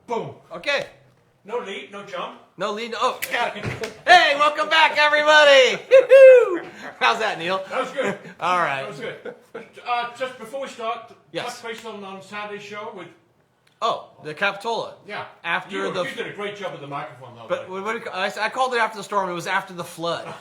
Boom. Okay. No lead, no jump. No lead. Oh, got it. Hey, welcome back, everybody. How's that, Neil? That was good. All right. That was good. Just before we start, Yes. touch base on Saturday's show with. Oh, the Capitola. Yeah. After you the. You did a great job with the microphone, though. But what do you, I called it after the storm. It was after the flood.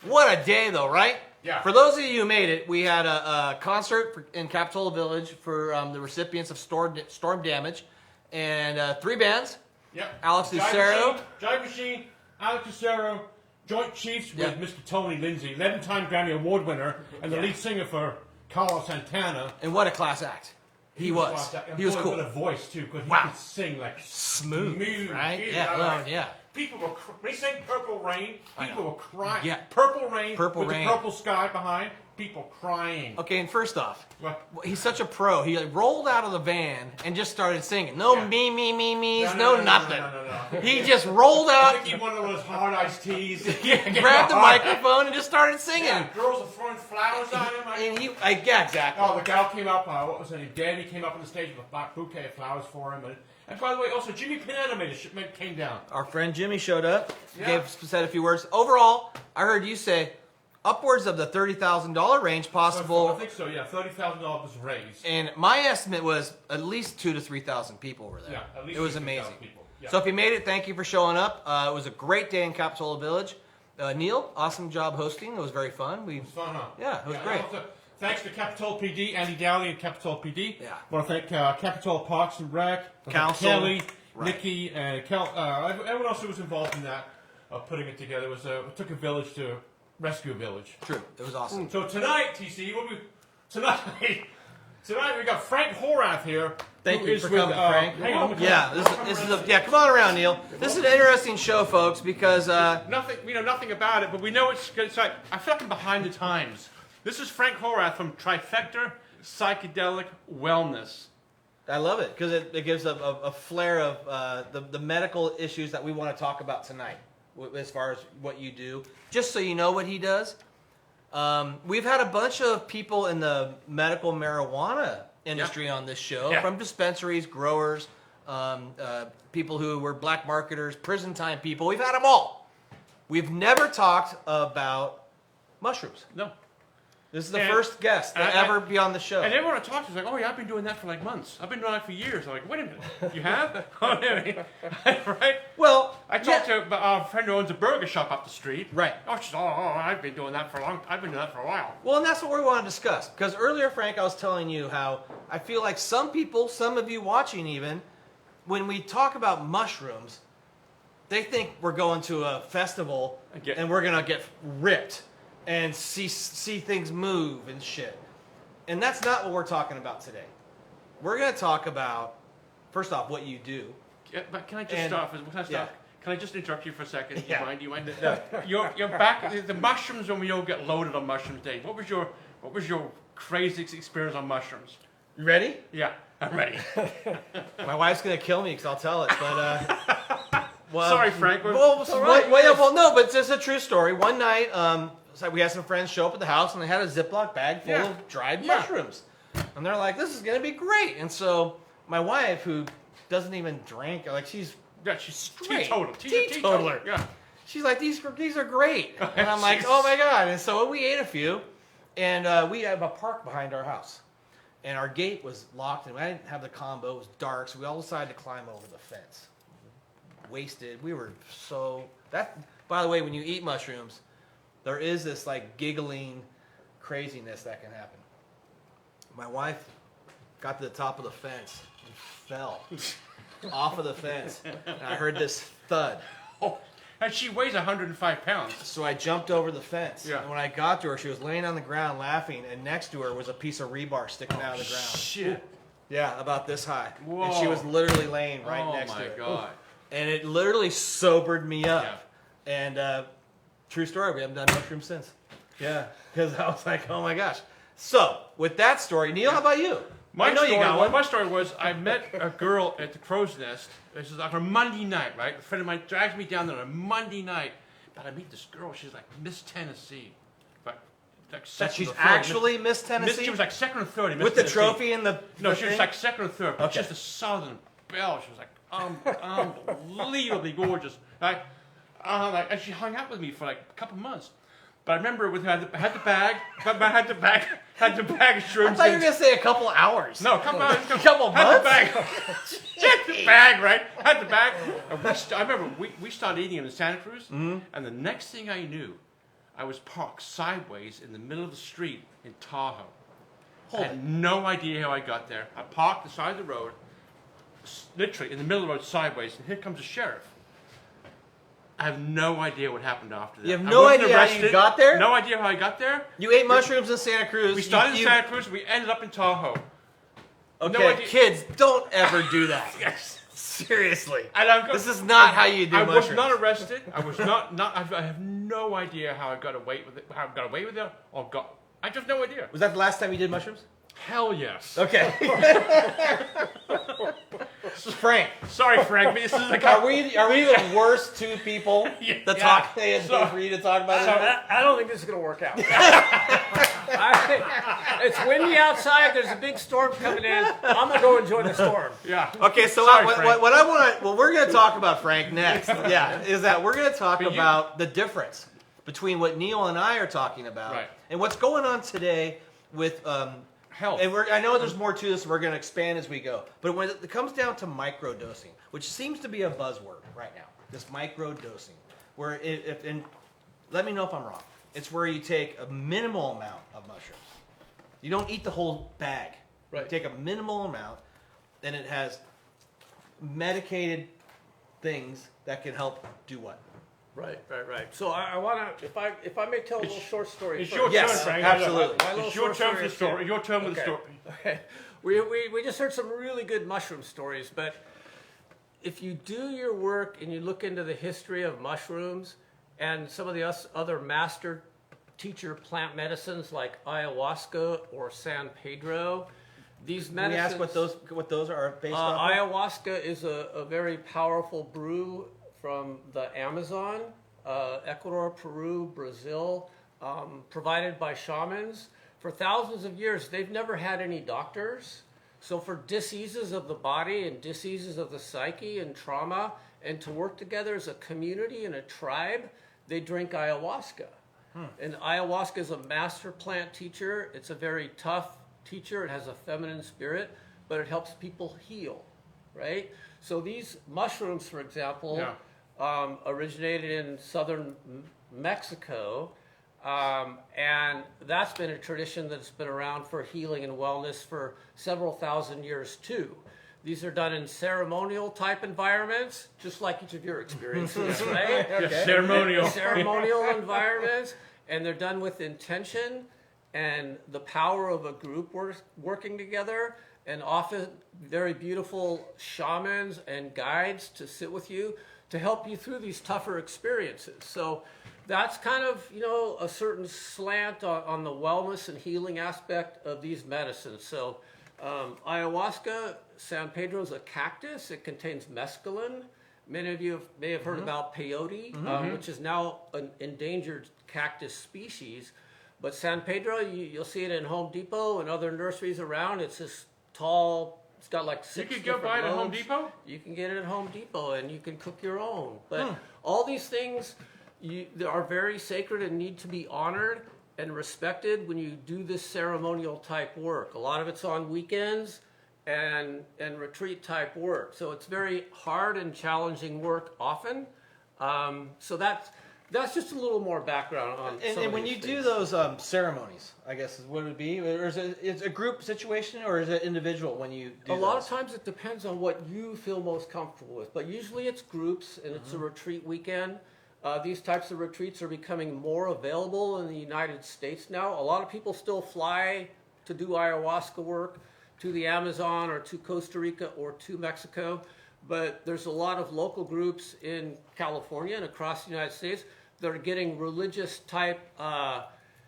What a day, though, right? Yeah. For those of you who made it, we had a concert in Capitola Village for the recipients of storm damage, and 3 bands. Yep. Alex Lucero. Jive Machine, Alex Lucero, Joint Chiefs with Yep. Mr. Tony Lindsay, 11-time Grammy Award winner, and the lead singer for Carlos Santana. And what a class act. He was. He was cool. With a voice, too, because he Wow. could sing like Smooth, right? He- Yeah, well, yeah. People were, when he sang Purple Rain, people were crying. Yeah. Purple Rain Purple with Rain. the purple sky behind, people crying. Okay, and first off, What? he's such a pro. He rolled out of the van and just started singing. No Yeah. me's, No, nothing. No. He just rolled I out, think he wanted one of those hard iced teas. grabbed the microphone, and just started singing. Yeah, girls are throwing flowers at him. And yeah, exactly. Oh, the gal came up, what was her name? Danny came up on the stage with a bouquet of flowers for him. And by the way, also, Jimmy Panetta came down. Our friend Jimmy showed up, Yeah. said a few words. Overall, I heard you say upwards of the $30,000 range possible. I think so, yeah. $30,000 was raised. And my estimate was at least 2,000 to 3,000 people were there. Yeah, at least it was 2,000 amazing. people. Yeah. So if you made it, thank you for showing up. It was a great day in Capitola Village. Neil, awesome job hosting. It was very fun. It was fun, huh? Yeah, it was great. Also, thanks to Capitola PD, Andy Dowley and Capitola PD. Yeah. I want to thank Capitola Parks and Rec, Council. Kelly, Right. Nikki, and everyone else who was involved in that, putting it together. It took a village to rescue a village. True. It was awesome. So tonight, TC, tonight we got Frank Horath here. Thank who you is for with, coming, Frank. hang on, Yeah, come on around, Neil. This is an interesting show, folks, because nothing. We know nothing about it, but we know it's good. So I feel like I'm behind the times. This is Frank Horath from Trifecta Psychedelic Wellness. I love it because it gives a flair of the medical issues that we want to talk about tonight, as far as what you do. Just so you know what he does. We've had a bunch of people in the medical marijuana industry on this show, from dispensaries, growers, people who were black marketers, prison time people. We've had them all. We've never talked about mushrooms. No. This is the first guest to ever be on the show. And everyone I talk to is like, oh yeah, I've been doing that for like months. I've been doing that for years. I'm like, wait a minute, you have? Right? Well, I talked to a friend who owns a burger shop up the street. Right. Oh, she's I've been doing that for a long. I've been doing that for a while. Well, and that's what we want to discuss. Because earlier, Frank, I was telling you how I feel like some people, some of you watching even, when we talk about mushrooms, they think we're going to a festival and we're going to get ripped and see things move and shit. And that's not what we're talking about today. We're going to talk about, first off, what you do. Yeah, but can I just stop? Can I stop? Yeah. Can I just interrupt you for a second? Yeah. Do you mind? No. You're back. The mushrooms, when we all get loaded on mushrooms, Dave. What was your crazy experience on mushrooms? You ready? Yeah, I'm ready. My wife's going to kill me because I'll tell it. But well, sorry, Frank. No, but it's a true story. One night, so we had some friends show up at the house, and they had a Ziploc bag full of dried mushrooms. And they're like, this is going to be great. And so my wife, who doesn't even drink, like she's straight. Teetotaler. Yeah. She's like, these are great. And I'm like, oh my God. And so we ate a few, and we have a park behind our house. And our gate was locked, and I didn't have the combo. It was dark, so we all decided to climb over the fence. Wasted. We were by the way, when you eat mushrooms, there is this like giggling craziness that can happen. My wife got to the top of the fence and fell off of the fence. And I heard this thud. Oh, and she weighs 105 pounds. So I jumped over the fence. Yeah. And when I got to her, she was laying on the ground laughing, and next to her was a piece of rebar sticking out of the ground. Shit. Yeah, about this high. Whoa. And she was literally laying right next to it. Oh my God. And it literally sobered me up. Yeah. And true story, we haven't done mushrooms since. Yeah, because I was like, oh my gosh. So, with that story, Neil, how about you? My story was I met a girl at the Crow's Nest. This is on a Monday night, right? A friend of mine drags me down there on a Monday night. But I meet this girl. She's like Miss Tennessee. Like that she's actually Miss Tennessee? She was like second or third. With the trophy and the No, she was like second or third. But just a southern Belle. She was like unbelievably gorgeous. Right? And she hung out with me for like a couple months. But I remember with had the bag of shrooms. I thought you were gonna say a couple hours. No, couple months. Had the bag. Had the bag, right? Had the bag. And I remember we started eating in Santa Cruz, and the next thing I knew, I was parked sideways in the middle of the street in Tahoe. I had no idea how I got there. I parked the side of the road, literally in the middle of the road sideways, and here comes the sheriff. I have no idea what happened after that. You have no idea how you got there? No idea how I got there. You ate mushrooms in Santa Cruz. We started in Santa Cruz. We ended up in Tahoe. Okay, No idea. kids, don't ever do that. Yes. Seriously. And this is not how you do mushrooms. I was not arrested. I was not. I have no idea how I got away with it. How I got away with it, or got. I just have no idea. Was that the last time you did mushrooms? Hell yes. Okay. Frank. Sorry, Frank. This is like Are we the worst two people that talk for you to talk about it? I don't think this is going to work out. It's windy outside. There's a big storm coming in. I'm going to go enjoy the storm. Yeah. Okay, so Sorry, what we're going to talk about, Frank, next, is that we're going to talk about the difference between what Neil and I are talking about and what's going on today with health. And I know there's more to this, and we're going to expand as we go. But when it comes down to microdosing, which seems to be a buzzword right now, this microdosing, where and let me know if I'm wrong. It's where you take a minimal amount of mushrooms. You don't eat the whole bag. Right. You take a minimal amount, and it has medicated things that can help do what? Right. So I want to, if I may tell a little short story. It's first. your Yes, turn, Frank. absolutely. My little It's your short turn for story the story. is- Your turn with the Okay. story. Okay. We just heard some really good mushroom stories, but if you do your work and you look into the history of mushrooms and some of the other master teacher plant medicines like ayahuasca or San Pedro, these Can we medicines. ask what those are based off of? Ayahuasca is a very powerful brew from the Amazon, Ecuador, Peru, Brazil, provided by shamans. For thousands of years, they've never had any doctors. So for diseases of the body and diseases of the psyche and trauma, and to work together as a community and a tribe, they drink ayahuasca. And ayahuasca is a master plant teacher. It's a very tough teacher. It has a feminine spirit, but it helps people heal, right? So these mushrooms, for example, originated in southern Mexico, and that's been a tradition that's been around for healing and wellness for several thousand years too. These are done in ceremonial type environments, just like each of your experiences, right? Yes, ceremonial. Ceremonial environments, and they're done with intention and the power of a group working together, and often very beautiful shamans and guides to sit with you to help you through these tougher experiences. So that's kind of, a certain slant on the wellness and healing aspect of these medicines. So ayahuasca, San Pedro is a cactus. It contains mescaline. Many of you may have heard about peyote, which is now an endangered cactus species. But San Pedro, you'll see it in Home Depot and other nurseries around. It's this tall, it's got like 6 You could go buy it at Home lobes. Depot? You can get it at Home Depot, and you can cook your own. But all these things they are very sacred and need to be honored and respected when you do this ceremonial type work. A lot of it's on weekends and retreat type work. So it's very hard and challenging work often. So that's just a little more background on some And of when these you do things. those ceremonies, I guess is what it would be, or is it a group situation, or is it individual when you do A lot of those? times it depends on what you feel most comfortable with, but usually it's groups and it's a retreat weekend. These types of retreats are becoming more available in the United States now. A lot of people still fly to do ayahuasca work to the Amazon or to Costa Rica or to Mexico, but there's a lot of local groups in California and across the United States that are getting religious type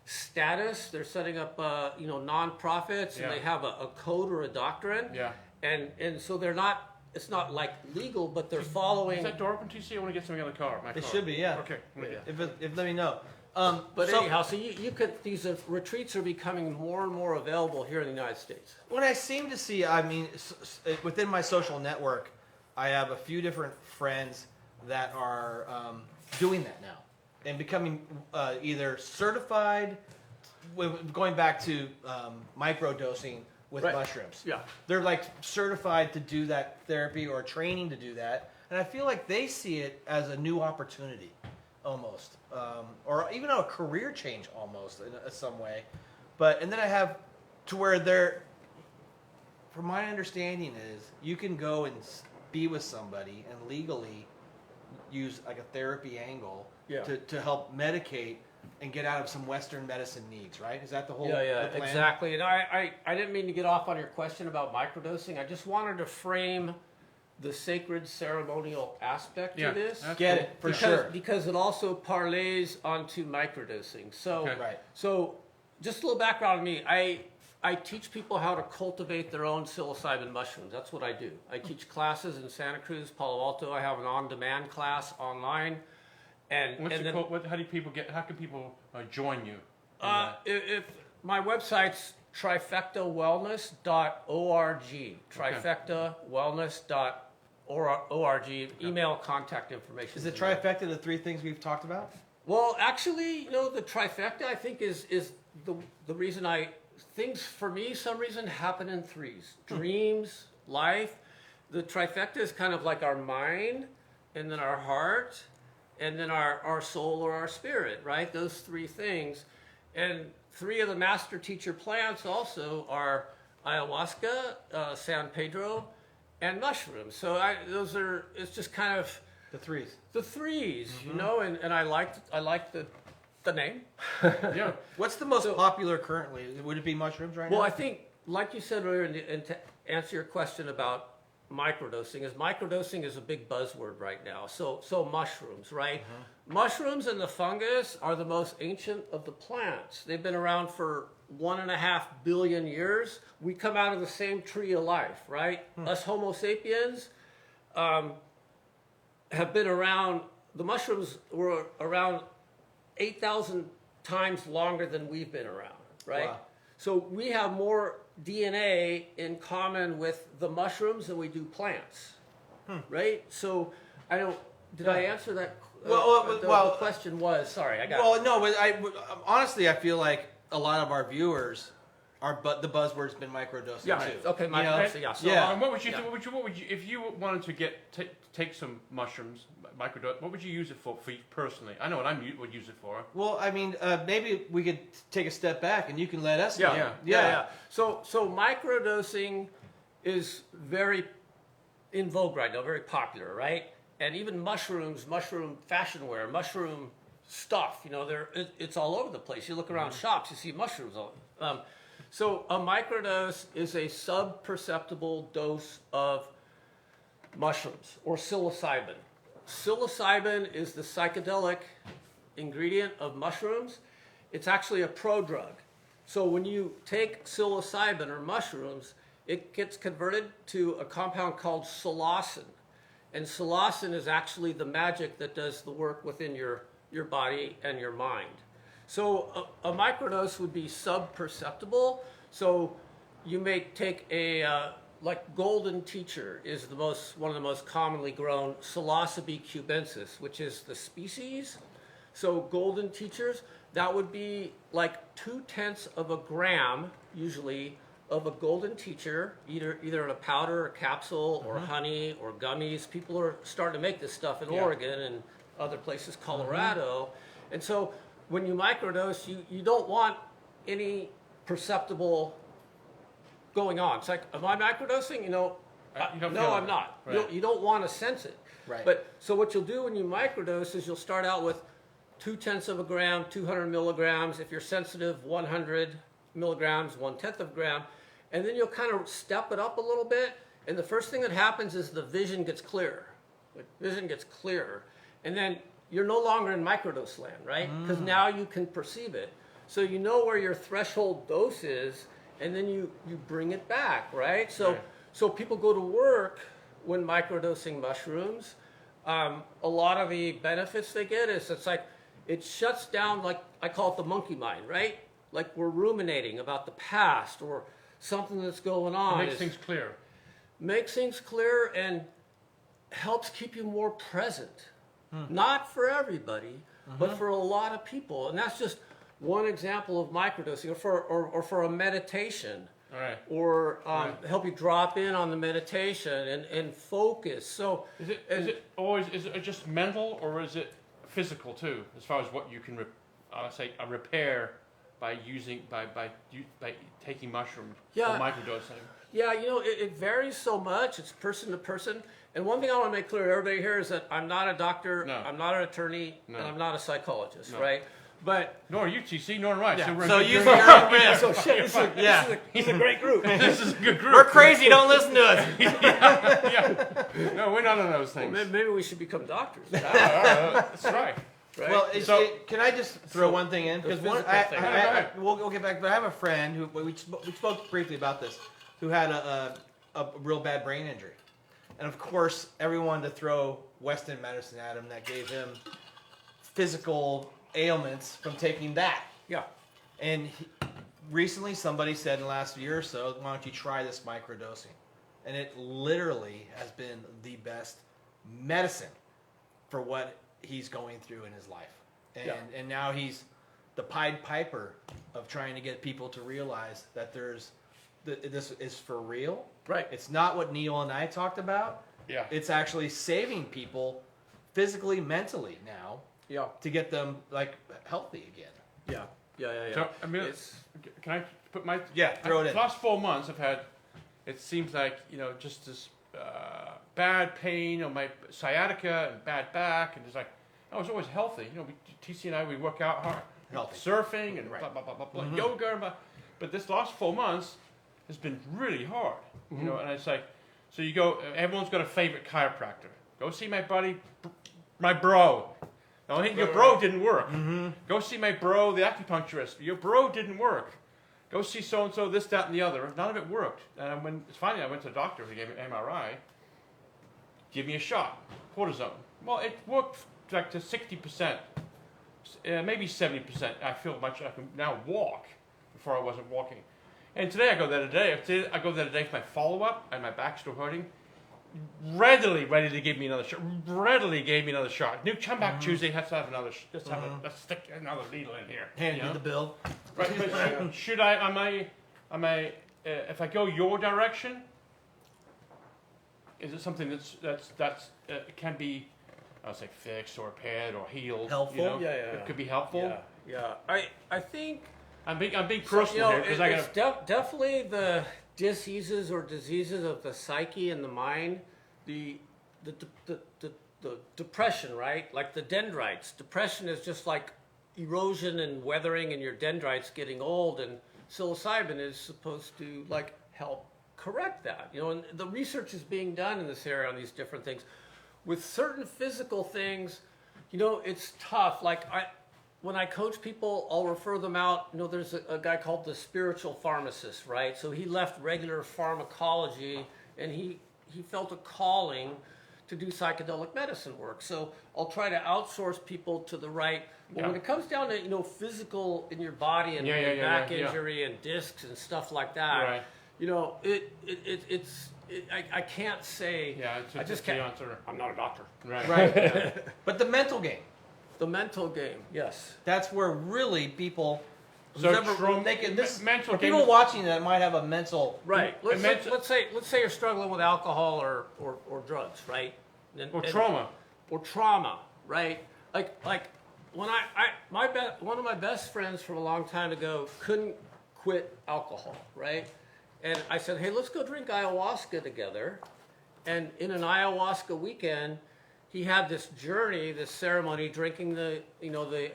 status. They're setting up nonprofits and they have a code or a doctrine. Yeah. And so they're not, it's not like legal, but they're following. Is that door open, TC? I want to get something in the car. It should be, yeah. Okay. Yeah. If let me know. But so anyhow, so you could, these retreats are becoming more and more available here in the United States. when I seem to see, I mean, within my social network, I have a few different friends that are doing that now and becoming either certified, going back to microdosing with Right. mushrooms. Yeah. They're like certified to do that therapy or training to do that. And I feel like they see it as a new opportunity almost, or even a career change almost in some way. And then I have to where they're, from my understanding is you can go and be with somebody and legally use like a therapy angle Yeah. to help medicate and get out of some Western medicine needs, right? Is that the whole Yeah, the plan? exactly. And I didn't mean to get off on your question about microdosing. I just wanted to frame the sacred ceremonial aspect Yeah, to this. that's Get cool. it, for because, sure. Because it also parlays onto microdosing. So, Okay. Right. so just a little background on me. I teach people how to cultivate their own psilocybin mushrooms. That's what I do. I teach classes in Santa Cruz, Palo Alto. I have an on-demand class online. And, What's and it then, called? How do people get? How can people join you? in that? if my website's trifectawellness.org, trifectawellness.org, email contact information. Is it trifecta the three things we've talked about? Well, actually, the trifecta I think is the reason things for me some reason happen in threes: dreams, life. The trifecta is kind of like our mind, and then our heart, and then our soul or our spirit, right? Those three things. And three of the master teacher plants also are ayahuasca, San Pedro, and mushrooms. So it's just kind of The threes. the threes, and I like the name. Yeah. What's the most So- popular currently? Would it be mushrooms right Well, now? I think, like you said earlier, and to answer your question about microdosing is a big buzzword right now. So mushrooms, right? Mushrooms and the fungus are the most ancient of the plants. They've been around for 1.5 billion years. We come out of the same tree of life, right? Us Homo sapiens have been around. The mushrooms were around 8,000 times longer than we've been around, right? Wow. So we have more DNA in common with the mushrooms than we do plants, right? So did I answer that? The question was, sorry, I got Well, no, but honestly, I feel like a lot of our viewers the buzzword's been microdosing Yeah, too. okay, You know? microdosing, yeah. So, Yeah. What would you Yeah. do? What would you if you wanted to take some mushrooms, microdose? What would you use it for you personally? I know what would use it for. Well, I mean, maybe we could take a step back and you can let us know. Yeah. So microdosing is very in vogue right now, very popular, right? And even mushrooms, mushroom fashion wear, mushroom stuff, it's all over the place. You look around shops, you see mushrooms all. So a microdose is a sub-perceptible dose of mushrooms or psilocybin. Psilocybin is the psychedelic ingredient of mushrooms. It's actually a prodrug. So when you take psilocybin or mushrooms, it gets converted to a compound called psilocin. And psilocin is actually the magic that does the work within your body and your mind. So a microdose would be sub-perceptible. So you may take like golden teacher is one of the most commonly grown Psilocybe cubensis, which is the species. So golden teachers, that would be like 0.2 of a gram, usually, of a golden teacher, either in a powder or capsule or honey or gummies. People are starting to make this stuff in Oregon and other places, Colorado. And so when you microdose, you don't want any perceptible going on. It's like, am I microdosing? You don't feel No, it. I'm not. Right. You don't want to sense it. Right. But so what you'll do when you microdose is you'll start out with 0.2 of a gram, 200 milligrams. If you're sensitive, 100 milligrams, 1/10 of a gram. And then you'll kind of step it up a little bit. And the first thing that happens is the vision gets clearer. The vision gets clearer. And then you're no longer in microdose land, right? Because now you can perceive it. So you know where your threshold dose is, and then you bring it back, right? So people go to work when microdosing mushrooms. A lot of the benefits they get is it shuts down, like I call it the monkey mind, right? Like we're ruminating about the past or something that's going on. It makes things clear. Makes things clear and helps keep you more present. Not for everybody, but for a lot of people. And that's just one example of microdosing, or for a meditation. All right. Or help you drop in on the meditation and focus. So Is it just mental, or is it physical too? As far as what you can, repair by taking mushrooms or microdosing. Yeah, it varies so much. It's person to person. And one thing I want to make clear to everybody here is that I'm not a doctor, No. I'm not an attorney, No. and I'm not a psychologist, No. right? But Nor are you, TC, nor am I. Yeah. we're So good- you're you're- at risk. so shit, this is a great group. This is a good group. We're crazy. Don't listen to us. Yeah. No, we're none of those things. Maybe we should become doctors. That's right. Right? Well, So- can I just throw one thing in? the Because physical thing. we'll get back. But I have a friend who we spoke briefly about this, who had a real bad brain injury, and of course, everyone to throw Western medicine at him that gave him physical ailments from taking that. Yeah. And recently, somebody said in the last year or so, why don't you try this microdosing? And it literally has been the best medicine for what he's going through in his life. And now he's the Pied Piper of trying to get people to realize that this is for real. Right. It's not what Neil and I talked about. Yeah. It's actually saving people physically, mentally now Yeah. to get them like healthy again. Yeah. Yeah. So, I mean, It's- can I put my... Yeah, throw it in. The last 4 months I've had, it seems like, just this bad pain on my sciatica and bad back, and it's like, I was always healthy. TC and I, we work out hard. Healthy. Surfing and Right. blah, blah, blah, blah, blah, yoga, and blah. But this last 4 months has been really hard, and it's like, so you go, everyone's got a favorite chiropractor. Go see my buddy, my bro. No, your bro didn't work. Go see my bro, the acupuncturist. Your bro didn't work. Go see so-and-so, this, that, and the other. None of it worked. And when finally I went to the doctor who gave me an MRI, give me a shot, cortisone. Well, it worked like to 60%, maybe 70%. I feel much, I can now walk before I wasn't walking. And today I go there today. I go there today for my follow-up, and my back's still hurting. Readily ready to give me another shot. Readily gave me another shot. New come back Tuesday, has to have another. Let's stick another needle in here. Hand you you know? the bill. Right, but should I? Am I? If I go your direction, is it something that's can be, I'll say, fixed or repaired or healed? Helpful? Yeah. It could be helpful. Yeah. I think I'm being personal here because I it's got. definitely the diseases or diseases of the psyche and the mind, the depression, right? Like the dendrites. Depression is just like erosion and weathering, and your dendrites getting old. And psilocybin is supposed to like help correct that. And the research is being done in this area on these different things. With certain physical things, it's tough. Like when I coach people, I'll refer them out. There's a guy called the spiritual pharmacist, right? So he left regular pharmacology and he felt a calling to do psychedelic medicine work. So I'll try to outsource people to the right. But when it comes down to physical in your body and back injury and discs and stuff like that, Right. I can't say. Yeah, I just can't. the answer. I'm not a doctor. Right. Right. But the mental game. The mental game, yes. That's where really people. So for mental people games- watching that might have a mental. Right. mental- Let's say you're struggling with alcohol or drugs, right? Or trauma. Or trauma, right? Like when one of my best friends from a long time ago couldn't quit alcohol, right? And I said, hey, let's go drink ayahuasca together. And in an ayahuasca weekend, he had this journey, this ceremony, drinking the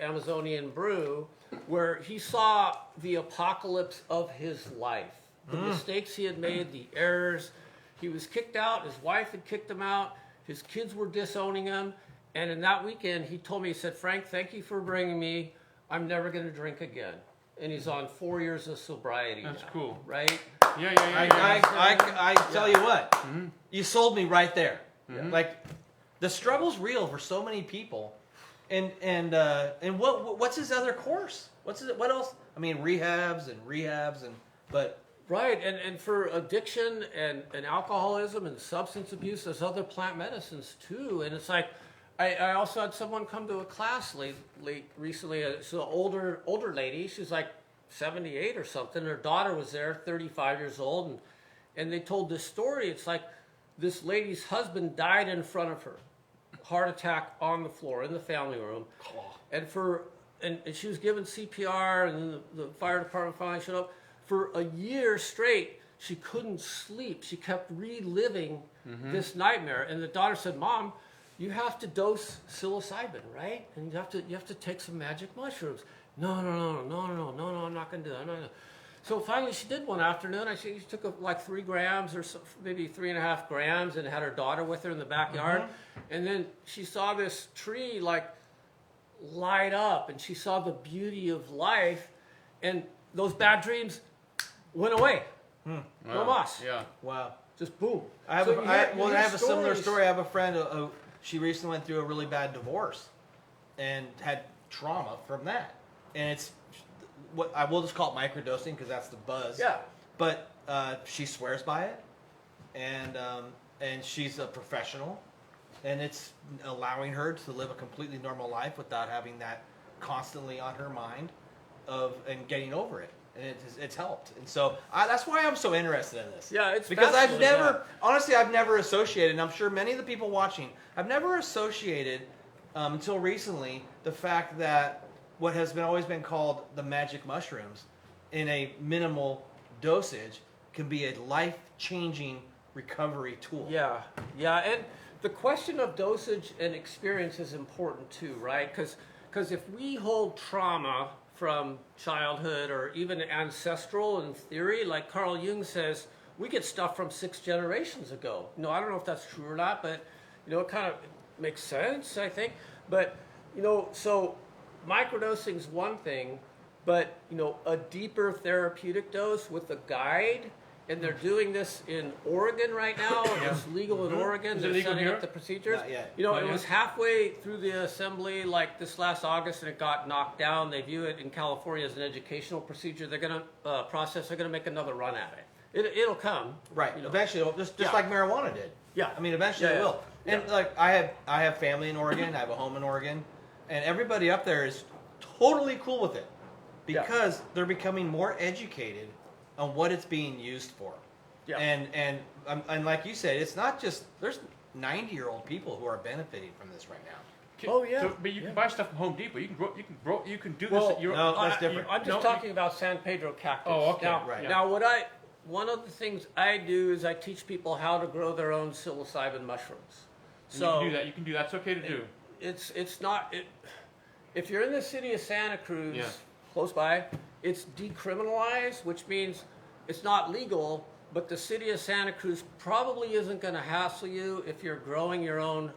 Amazonian brew, where he saw the apocalypse of his life, the mistakes he had made, the errors. He was kicked out. His wife had kicked him out. His kids were disowning him. And in that weekend, he told me, he said, Frank, thank you for bringing me. I'm never going to drink again. And he's on 4 years of sobriety. That's now, cool. right? Yeah. I tell you what, you sold me right there. Yeah. Like, the struggle's real for so many people, And what's his other course? What else? I mean, rehabs, but Right, and for addiction and alcoholism and substance abuse, there's other plant medicines too. And it's like, I also had someone come to a class recently. It's an older lady. She's like 78 or something. Her daughter was there, 35 years old, and they told this story. It's like this lady's husband died in front of her, heart attack on the floor in the family room, and she was given CPR, and then the fire department finally showed up. For a year straight, she couldn't sleep. She kept reliving this nightmare. And the daughter said, "Mom, you have to dose psilocybin, right? And you have to take some magic mushrooms." No, I'm not going to do that. No. So finally, she did one afternoon. She took like 3 grams or so, maybe 3.5 grams, and had her daughter with her in the backyard. And then she saw this tree like light up, and she saw the beauty of life, and those bad dreams went away. No mas. Yeah. Wow. Just boom. I have a similar story. I have a friend. She recently went through a really bad divorce, and had trauma from that. And it's what I will just call it microdosing because that's the buzz. Yeah. But she swears by it, and she's a professional, and it's allowing her to live a completely normal life without having that constantly on her mind, and getting over it. And it's helped, and so that's why I'm so interested in this. Yeah, it's because I've fascinating, honestly, I've never associated, and I'm sure many of the people watching, I've never associated until recently the fact that what has always been called the magic mushrooms, in a minimal dosage, can be a life-changing recovery tool. Yeah, and the question of dosage and experience is important too, right? Because if we hold trauma from childhood or even ancestral in theory, like Carl Jung says, we get stuff from 6 generations ago. I don't know if that's true or not, but it kind of makes sense, I think. But so microdosing is one thing, but a deeper therapeutic dose with a guide. And they're doing this in Oregon right now. It's legal in Oregon. They're setting up the procedures. Not yet. It was halfway through the assembly like this last August, and it got knocked down. They view it in California as an educational procedure. They're going to process. They're going to make another run at it. It'll come. Right. Eventually, just like marijuana did. Yeah. I mean, eventually it will. And like I have family in Oregon. I have a home in Oregon, and everybody up there is totally cool with it because they're becoming more educated on what it's being used for. Yeah. And like you said, it's not just, there's 90-year-old people who are benefiting from this right now. Oh yeah. So, but you can buy stuff from Home Depot. You can do this. Well, no, that's different. I'm just talking about San Pedro cactus. Oh, okay. Now, right. Now, one of the things I do is I teach people how to grow their own psilocybin mushrooms. So you can do that. You can do that. It's okay to do. It's not. If you're in the city of Santa Cruz, close by, it's decriminalized, which means it's not legal. But the city of Santa Cruz probably isn't going to hassle you if you're growing your own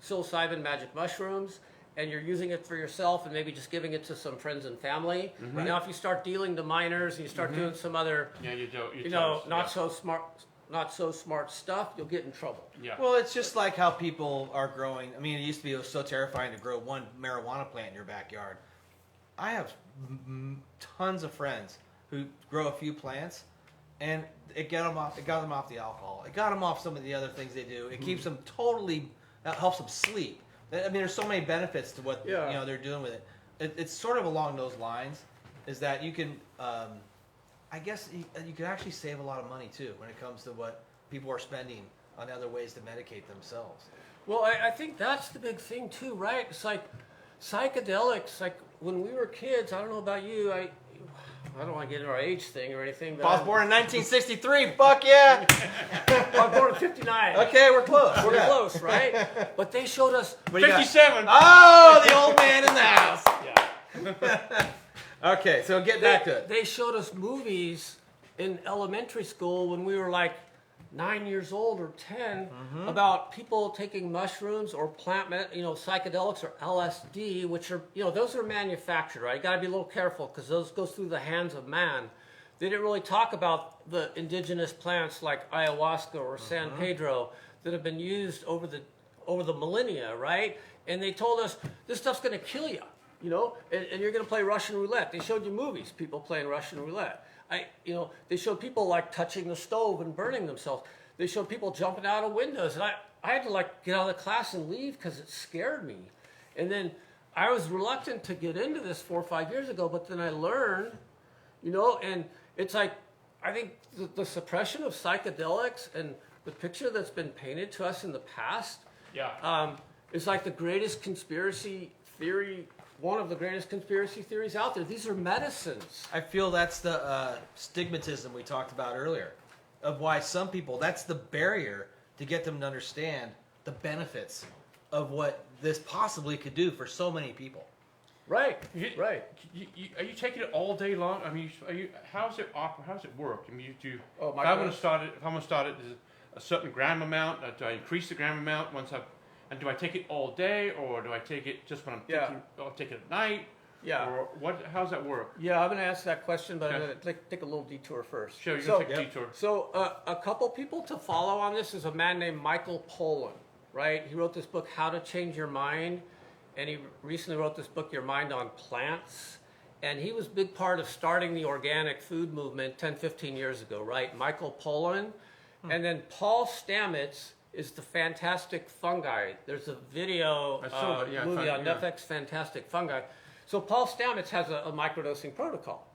psilocybin magic mushrooms and you're using it for yourself and maybe just giving it to some friends and family. Mm-hmm. Now, if you start dealing to minors and you start doing some other, not so smart stuff, you'll get in trouble. Yeah. Well, it's just like how people are growing. I mean, it was so terrifying to grow one marijuana plant in your backyard. I have tons of friends who grow a few plants, and it got them off the alcohol. It got them off some of the other things they do. It keeps them that helps them sleep. I mean, there's so many benefits to what they're doing with it. It's sort of along those lines, is that you can, I guess you can actually save a lot of money too when it comes to what people are spending on other ways to medicate themselves. Well, I think that's the big thing too, right? It's like psychedelics. Like when we were kids, I don't know about you, I don't want to get into our age thing or anything. But I was born in 1963. Fuck yeah! I was born in 59. Okay, we're close. We're close, right? But they showed us 57. Oh, the old man in the house. Yeah. Okay, so get back to it. They showed us movies in elementary school when we were like 9 years old or 10 about people taking mushrooms or psychedelics or LSD, which are, those are manufactured, right? You got to be a little careful because those go through the hands of man. They didn't really talk about the indigenous plants like ayahuasca or San Pedro that have been used over the over the millennia, right? And they told us this stuff's going to kill you, you know, and you're going to play Russian roulette. They showed you movies, people playing Russian roulette. They showed people like touching the stove and burning themselves. They showed people jumping out of windows, and I had to like get out of the class and leave because it scared me. And then I was reluctant to get into this 4 or 5 years ago, but then I learned, you know, and it's like, I think the suppression of psychedelics and the picture that's been painted to us in the past is like the greatest conspiracy theory, one of the greatest conspiracy theories out there. These are medicines. I feel that's the stigmatism we talked about earlier, of why some people, that's the barrier to get them to understand the benefits of what this possibly could do for so many people. Right, right. Are you taking it all day long? I mean, how's it work? I mean, if I'm going to start it, is it a certain gram amount? Do I increase the gram amount and do I take it all day, or do I take it just when I'm thinking, or take it at night? Yeah. Or what? How's that work? Yeah, I'm going to answer that question, but I'm going to take a little detour first. Sure, you're going to take a detour. So a couple people to follow on this is a man named Michael Pollan, right? He wrote this book, How to Change Your Mind, and he recently wrote this book, Your Mind on Plants. And he was a big part of starting the organic food movement 10, 15 years ago, right? Michael Pollan. And then Paul Stamets is the Fantastic Fungi. There's a video movie on Netflix, Fantastic Fungi. So Paul Stamets has a microdosing protocol.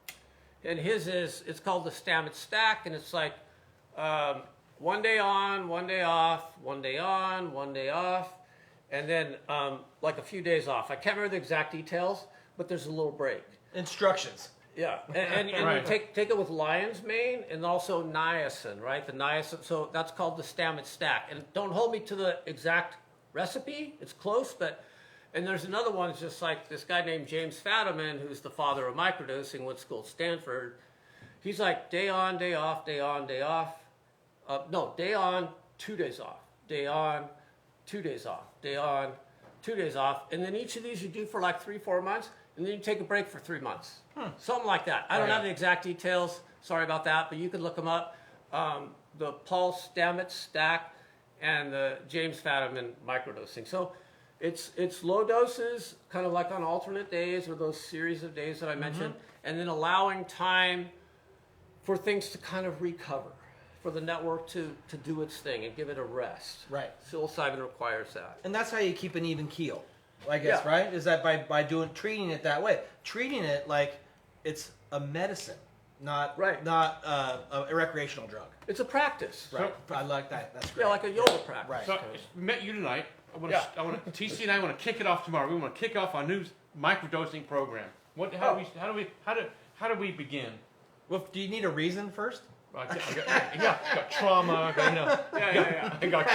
And it's called the Stamets Stack, and it's like 1 day on, 1 day off, 1 day on, 1 day off, and then like a few days off. I can't remember the exact details, but there's a little break. Instructions. Yeah, and Right. you take it with lion's mane and also niacin, right? The niacin, so that's called the Stamets Stack. And don't hold me to the exact recipe; it's close, but. And there's another one, it's just like this guy named James Fadiman, who's the father of microdosing, went to school at Stanford. He's like day on, day off, day on, day off. Day on, 2 days off. Day on, 2 days off. Day on, 2 days off. And then each of these you do for like 3, 4 months, and then you take a break for 3 months. Something like that. I don't have the exact details. Sorry about that, but you can look them up. The Paul Stamets Stack and the James Fadiman microdosing. So it's low doses, kind of like on alternate days or those series of days that I mentioned, and then allowing time for things to kind of recover, for the network to do its thing and give it a rest. Right. Psilocybin requires that. And that's how you keep an even keel, I guess, Yeah. right? Is that by treating it that way. Treating it like it's a medicine, not a recreational drug. It's a practice. Right. I like that. That's great. Yeah, like a yoga practice. Right. So we met you tonight. TC and I want to kick it off tomorrow. We want to kick off our new microdosing program. How do we begin? Well, do you need a reason first? I got trauma. I got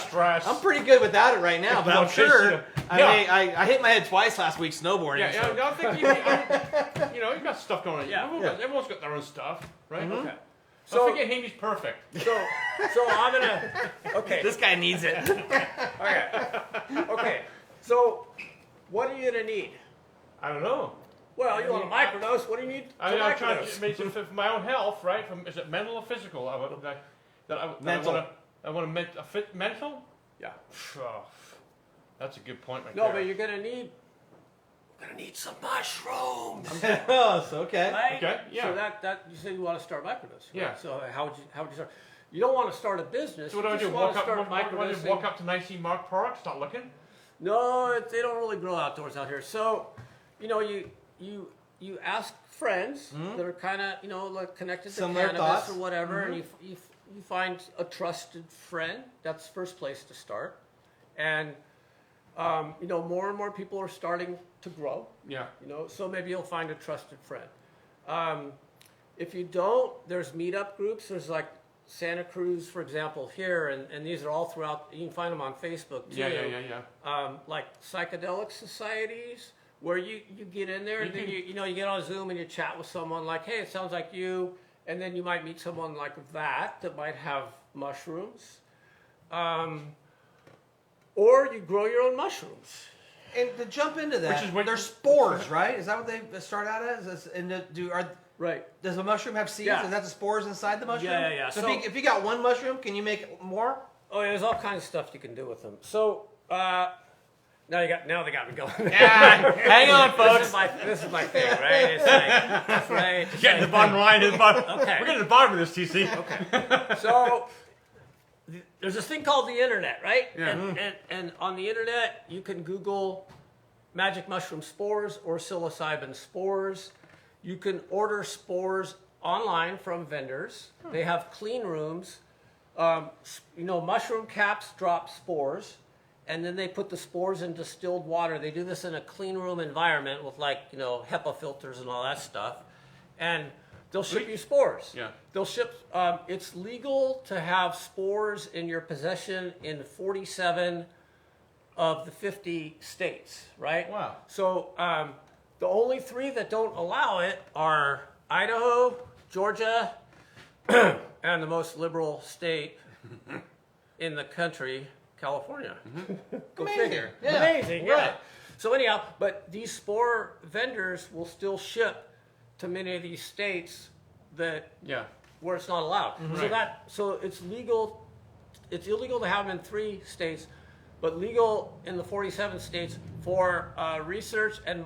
stress. I'm pretty good without it right now, but I'm sure. I hit my head twice last week snowboarding. I think you got stuff going on. Everyone's got their own stuff, right? Okay. So I think Amy's perfect. So I'm gonna. Okay. This guy needs it. Okay. So, what are you gonna need? I don't know. Well, you want a microdose. What do you need to I'm trying microdose? to make it for my own health, right? Is it mental or physical? Mental. I want to fit mental. Yeah. Oh, that's a good point, right No, there. but you're gonna need. We're gonna need some mushrooms. Oh, so okay. Right? Okay, yeah. So that you said you want to start microdose. Right? Yeah. So how would you start? You don't want to start a business. So what do I you do? just want to start Walk microdosing. up to Nicey Mark Park, start looking? No, they don't really grow outdoors out here. So, you ask friends that are kind of like connected to Similar cannabis thoughts. or whatever, and you find a trusted friend. That's the first place to start. And more and more people are starting to grow. Yeah. So maybe you'll find a trusted friend. If you don't, there's meetup groups. There's like Santa Cruz, for example, here, and these are all throughout. You can find them on Facebook too. Yeah. Like psychedelic societies, where you get in there and then you get on Zoom and you chat with someone like, hey, it sounds like you, and then you might meet someone like that might have mushrooms, or you grow your own mushrooms. And to jump into that, Which is what- they're spores, right? Is that what they start out as? Right. Does a mushroom have seeds? Yeah. Is that the spores inside the mushroom? Yeah. So if you got one mushroom, can you make more? Oh, yeah, there's all kinds of stuff you can do with them. So now they got me going. Yeah, hang on, folks. This is my thing, right? It's like, right? It's Getting like, the bottom line. Okay. We're getting to the bottom of this, TC. Okay. So there's this thing called the internet, right? Yeah. And on the internet, you can Google magic mushroom spores or psilocybin spores. You can order spores online from vendors. They have clean rooms. Mushroom caps drop spores, and then they put the spores in distilled water. They do this in a clean room environment with HEPA filters and all that stuff. And they'll ship you spores. Yeah. They'll ship, it's legal to have spores in your possession in 47 of the 50 states, right? Wow. So the only 3 that don't allow it are Idaho, Georgia, and the most liberal state in the country, California. Go Amazing. figure. Yeah. Amazing, yeah. Right. So anyhow, but these spore vendors will still ship to many of these states Yeah. where it's not allowed. Right. So it's legal. It's illegal to have them in 3 states, but legal in the 47 states for research and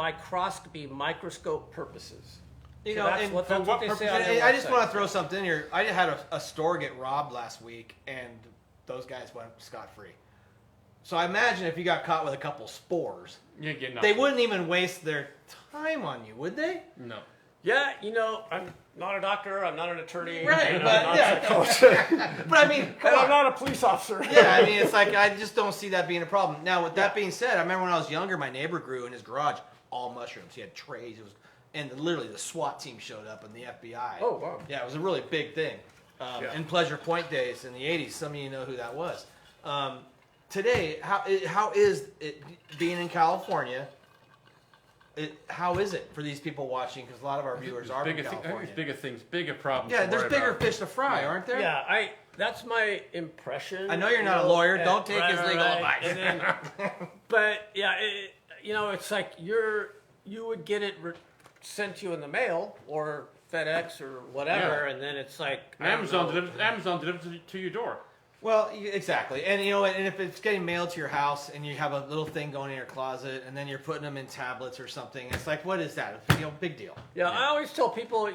microscope purposes. You So know, that's and what, for that's what what they purpose- say on And their I just website. want to throw something in here. I had a store get robbed last week, and those guys went scot-free. So I imagine if you got caught with a couple spores, You ain't getting they nothing. wouldn't even waste their time on you, would they? No. Yeah, I'm not a doctor. I'm not an attorney. Right, and but I'm not yeah. a psychologist. But I mean, come And I'm on. not a police officer. Yeah, I mean, it's like I just don't see that being a problem. Now, with that being said, I remember when I was younger, my neighbor grew in his garage all mushrooms. He had trays. And literally the SWAT team showed up and the FBI. Oh, wow. Yeah, it was a really big thing. Yeah. In Pleasure Point days in the 80s, some of you know who that was. Today, how is it being in California? How is it for these people watching? Because a lot of our viewers are from I think California. there's bigger things, bigger problems. Yeah, to there's worry bigger about. fish to fry, aren't there? Yeah, that's my impression. I know you're not a lawyer. Don't take his legal advice. And then, but yeah, it's like you would get it sent to you in the mail or FedEx or whatever, Yeah. and then it's like Amazon delivers it to your door. Well, exactly. And you know what? And if it's getting mailed to your house and you have a little thing going in your closet and then you're putting them in tablets or something, it's like, what is that? Big deal. Yeah, I always tell people,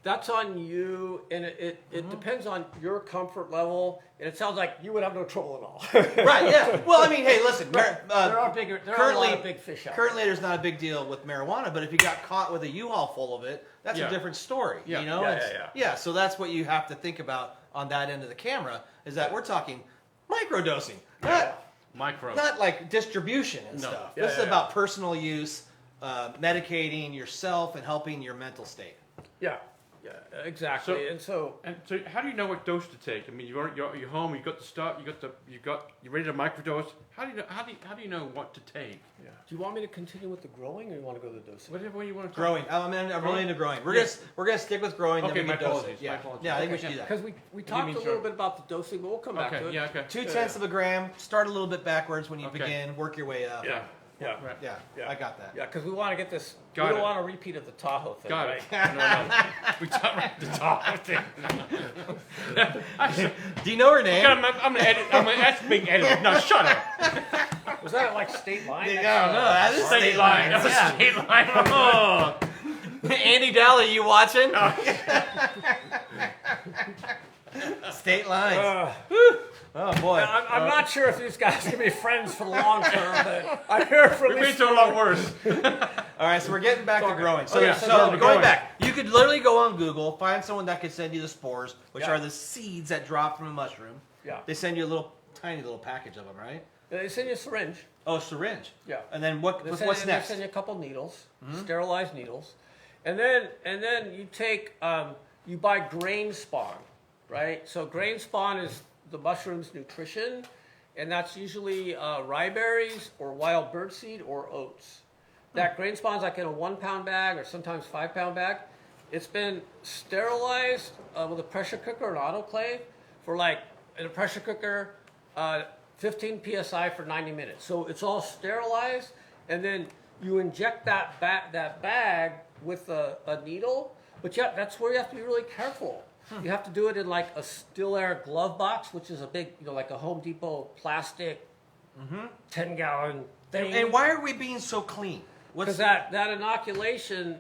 that's on you, and it depends on your comfort level. And it sounds like you would have no trouble at all. Right, yeah. Well, I mean, hey, listen. there are a lot of big fish out Currently, there's not a big deal with marijuana, but if you got caught with a U-Haul full of it, that's Yeah. a different story. Yeah. You know? Yeah, It's- yeah. Yeah, so that's what you have to think about on that end of the camera, is that we're talking microdosing, Micro. not like distribution and No. stuff. Yeah, This is yeah, about personal use, medicating yourself and helping your mental state. Yeah, exactly. So- And so, And so, how do you know what dose to take? I mean, you're home. You got the stuff. You're ready to microdose. How do you know what to take? do you want me to continue with the growing, or you want to go to the dosing? Whatever you want to. Growing. I'm really into growing. We're Yeah. gonna stick with growing. Okay, then we my can dose apologies, it. Yeah, my apologies. yeah. I think we Okay, should do that. Because we talked mean a little sure? bit about the dosing, but we'll come back to Okay. it. Yeah. Okay. 2/10 of a gram. Start a little bit backwards when you Okay. begin. Work your way up. Yeah. Right. Yeah, Yeah. I got that. Yeah, because we want to get this. Got we don't it. want a repeat of the Tahoe thing, Got right? it. No. We talked about the top thing. Do you know her name? I'm gonna edit. That's being edited. No, shut up. Was that like state line? Yeah, no, that is State line. That's Yeah. a state line. Oh. Andy Daly, you watching? State line. Oh boy. I'm not sure if these guys can be friends for the long term, but I hear from We've been these through a lot worse. All right, so we're getting back to growing. So, Okay, so so going back, you could literally go on Google, find someone that could send you the spores, which Yeah. are the seeds that drop from a mushroom. Yeah. They send you a tiny little package of them, right? They send you a syringe. Oh, syringe. Yeah. And then what's They next? send you a couple needles, sterilized needles, and then you take you buy grain spawn, right? So grain spawn is the mushroom's nutrition, and that's usually rye berries or wild birdseed or oats. That grain spawn's like in a 1 pound bag or sometimes 5 pound bag. It's been sterilized with a pressure cooker or an autoclave for like in a pressure cooker. 15 psi for 90 minutes. So it's all sterilized, and then you inject that bag with a needle. But yeah, that's where you have to be really careful You have to do it in like a still air glove box, which is a big, like a Home Depot plastic 10-gallon thing. And why are we being so clean? Because that inoculation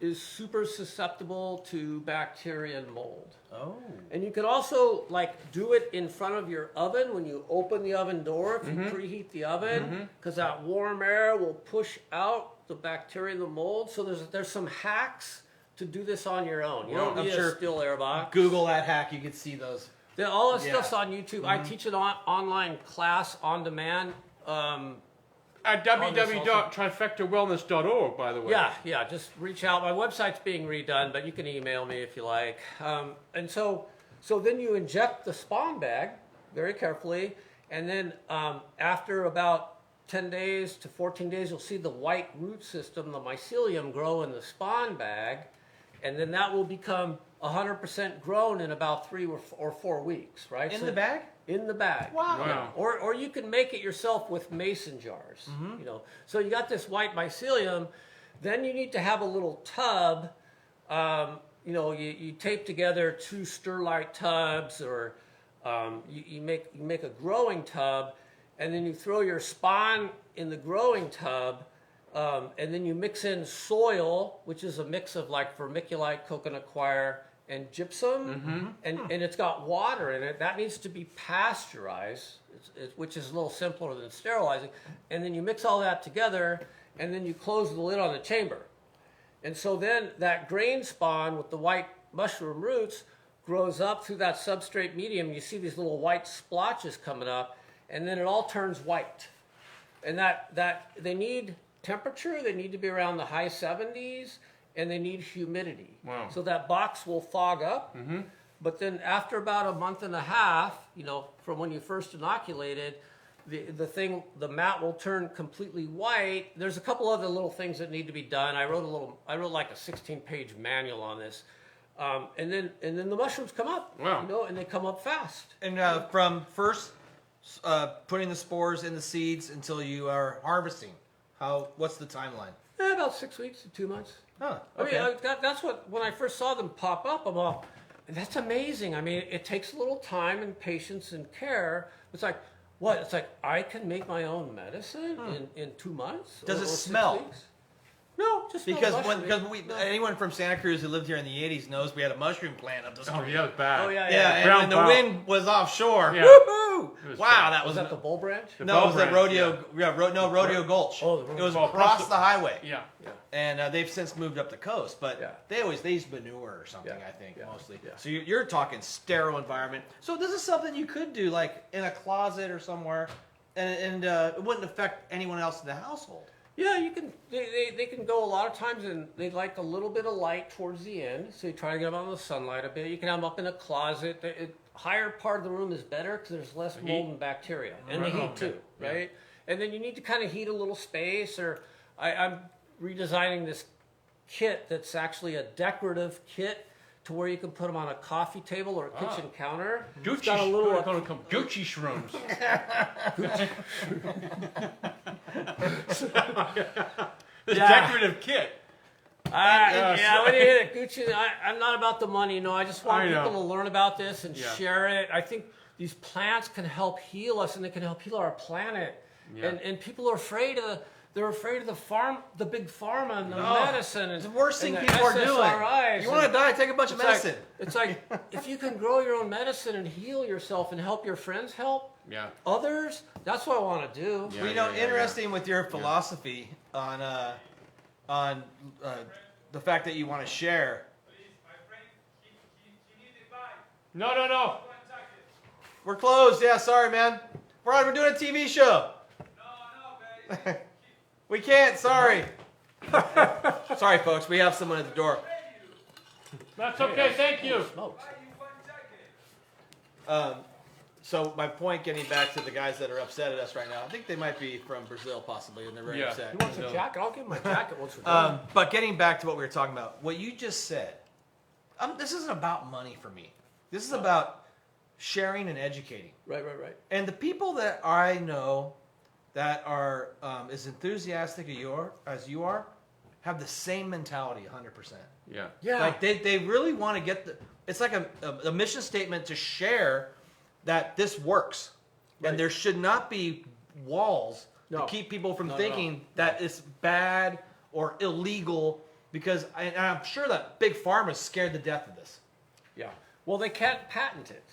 is super susceptible to bacteria and mold. Oh. And you can also do it in front of your oven when you open the oven door, if you preheat the oven, because that warm air will push out the bacteria and the mold. So there's some hacks to do this on your own. You don't need a still air box. Google that hack, you can see those. All this stuff's on YouTube. I teach an online class on demand. At www.trifectawellness.org, by the way. Yeah, just reach out. My website's being redone, but you can email me if you like. And so then you inject the spawn bag very carefully, and then after about 10 days to 14 days, you'll see the white root system, the mycelium, grow in the spawn bag, and then that will become 100% grown in about 3 or 4 weeks, right? In the bag? In the bag. Wow. Or you can make it yourself with mason jars. So you got this white mycelium. Then you need to have a little tub. You tape together 2 Sterlite tubs, or you make a growing tub, and then you throw your spawn in the growing tub, and then you mix in soil, which is a mix of vermiculite, coconut coir, and gypsum, and it's got water in it. That needs to be pasteurized, which is a little simpler than sterilizing. And then you mix all that together, and then you close the lid on the chamber. And so then that grain spawn with the white mushroom roots grows up through that substrate medium. You see these little white splotches coming up, and then it all turns white. And that they need temperature. They need to be around the high 70s. And they need humidity. Wow. So that box will fog up. But then after about a month and a half, from when you first inoculated, the mat will turn completely white. There's a couple other little things that need to be done. I wrote like a 16-page manual on this. And then the mushrooms come up. Wow. And they come up fast. And from first putting the spores in the seeds until you are harvesting, what's the timeline? About 6 weeks to 2 months. Huh, okay. I mean, that's what, when I first saw them pop up, I'm all, that's amazing. I mean, it takes a little time and patience and care. It's like, what? It's like, I can make my own medicine in 2 months? Does or it 6 smell? weeks? No, just smell Because the mushroom. anyone from Santa Cruz who lived here in the 80s knows we had a mushroom plant up the street. Oh, yeah, it was bad. Oh, yeah. Yeah, Brown and when the pile. wind was offshore, Yeah. woohoo! was Wow, bad. that Was was that the bull branch? The no, it was the Branch, rodeo. Rodeo Gulch. Oh, the it was Well, across the highway. Yeah. And they've since moved up the coast, but Yeah. they use manure or something, Yeah. I think, Yeah. mostly. Yeah. So you're talking sterile environment. So this is something you could do, like in a closet or somewhere, and it wouldn't affect anyone else in the household. Yeah, you can. They can go a lot of times, and they like a little bit of light towards the end. So you try to get them out in the sunlight a bit. You can have them up in a closet. Higher part of the room is better because there's less mold and bacteria, and the Right. heat Okay. too, right? And then you need to kind of heat a little space. Or I'm redesigning this kit that's actually a decorative kit to where you can put them on a coffee table or a kitchen counter. It's Gucci, got a little. Gucci shrooms. This decorative kit. Yeah, when you hit it, Gucci, I'm not about the money. No, I just want I know. people to learn about this and Yeah. share it. I think these plants can help heal us, and they can help heal our planet. Yeah. And people are afraid of the big pharma and the No. medicine. And It's the worst thing and the people are doing. SSRIs. You want to die, take a bunch of medicine. It's like if you can grow your own medicine and heal yourself and help your friends help Yeah. others, that's what I want to do. Yeah. Well, interesting with your philosophy on the fact that you want to share. No. We're closed. Yeah, sorry, man. We're doing a TV show. We can't. Sorry. Sorry, folks. We have someone at the door. That's okay. Thank you. Smokes. So my point, getting back to the guys that are upset at us right now, I think they might be from Brazil, possibly, and they're very Yeah. upset. He wants a jacket. I'll give him a jacket once we're done. But getting back to what we were talking about, what you just said, this isn't about money for me. This is about sharing and educating. Right. And the people that I know that are as enthusiastic as you are have the same mentality 100%. Yeah. Yeah. Like they really want to get it's like a mission statement to share that this works. Right. And there should not be walls to keep people from thinking that it's bad or illegal, because I'm sure that Big Pharma is scared to death of this. Yeah. Well, they can't patent it.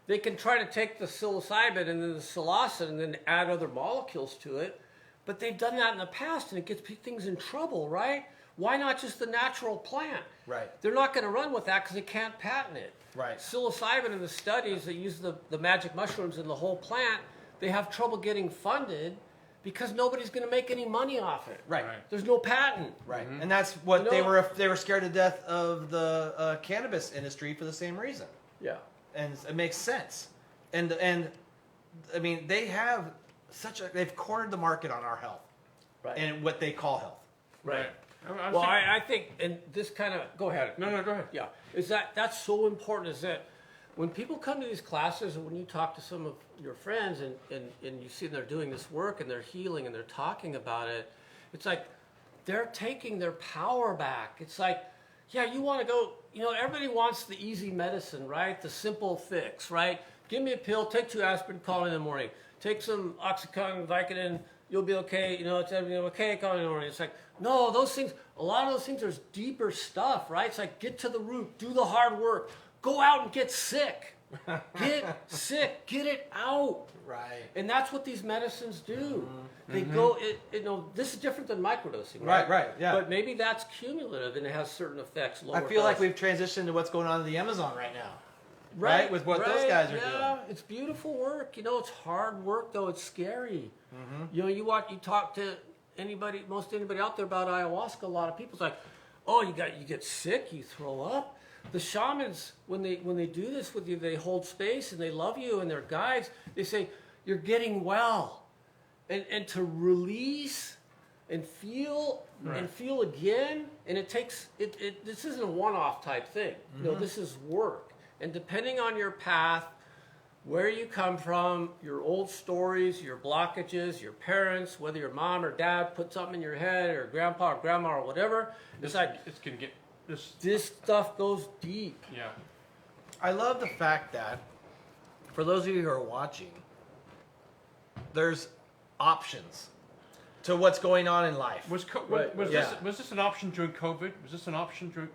They can try to take the psilocybin and then the psilocin and then add other molecules to it, but they've done that in the past and it gets things in trouble, right? Why not just the natural plant? Right. They're not going to run with that because they can't patent it. Right. Psilocybin in the studies that use the magic mushrooms in the whole plant, they have trouble getting funded because nobody's going to make any money off it. Right. There's no patent. Right. And that's what they were scared to death of the cannabis industry for the same reason. Yeah. And it makes sense. And I mean, they've cornered the market on our health. Right. And what they call health. Right. Well, I think, and this kind of, go ahead. No, go ahead. Yeah, that's so important, is that when people come to these classes and when you talk to some of your friends and you see they're doing this work and they're healing and they're talking about it, it's like they're taking their power back. It's like, yeah, you want to go, everybody wants the easy medicine, right? The simple fix, right? Give me a pill, take 2 aspirin, call in the morning. Take some Oxycontin, Vicodin, you'll be okay, it's everything okay, call in the morning. It's like, no, those things, a lot of those things, there's deeper stuff, right? It's like, get to the root, do the hard work, go out and get sick. Get sick, get it out. Right. And that's what these medicines do. They go, this is different than microdosing, right? Right, yeah. But maybe that's cumulative and it has certain effects. I feel like we've transitioned to what's going on in the Amazon right now. Right? With what those guys are doing. Yeah, it's beautiful work. It's hard work, though. It's scary. You talk to most anybody out there about ayahuasca, a lot of people's like, oh, you get sick, you throw up. The shamans, when they do this with you, they hold space and they love you and they're guides. They say, you're getting well. And to release and feel and feel again, and it takes, this isn't a one-off type thing. This is work. And depending on your path, where you come from, your old stories, your blockages, your parents, whether your mom or dad put something in your head, or grandpa or grandma or whatever, it's like this stuff goes deep. Yeah. I love the fact that, for those of you who are watching, there's options to what's going on in life. Was this an option during COVID? Was this an option during?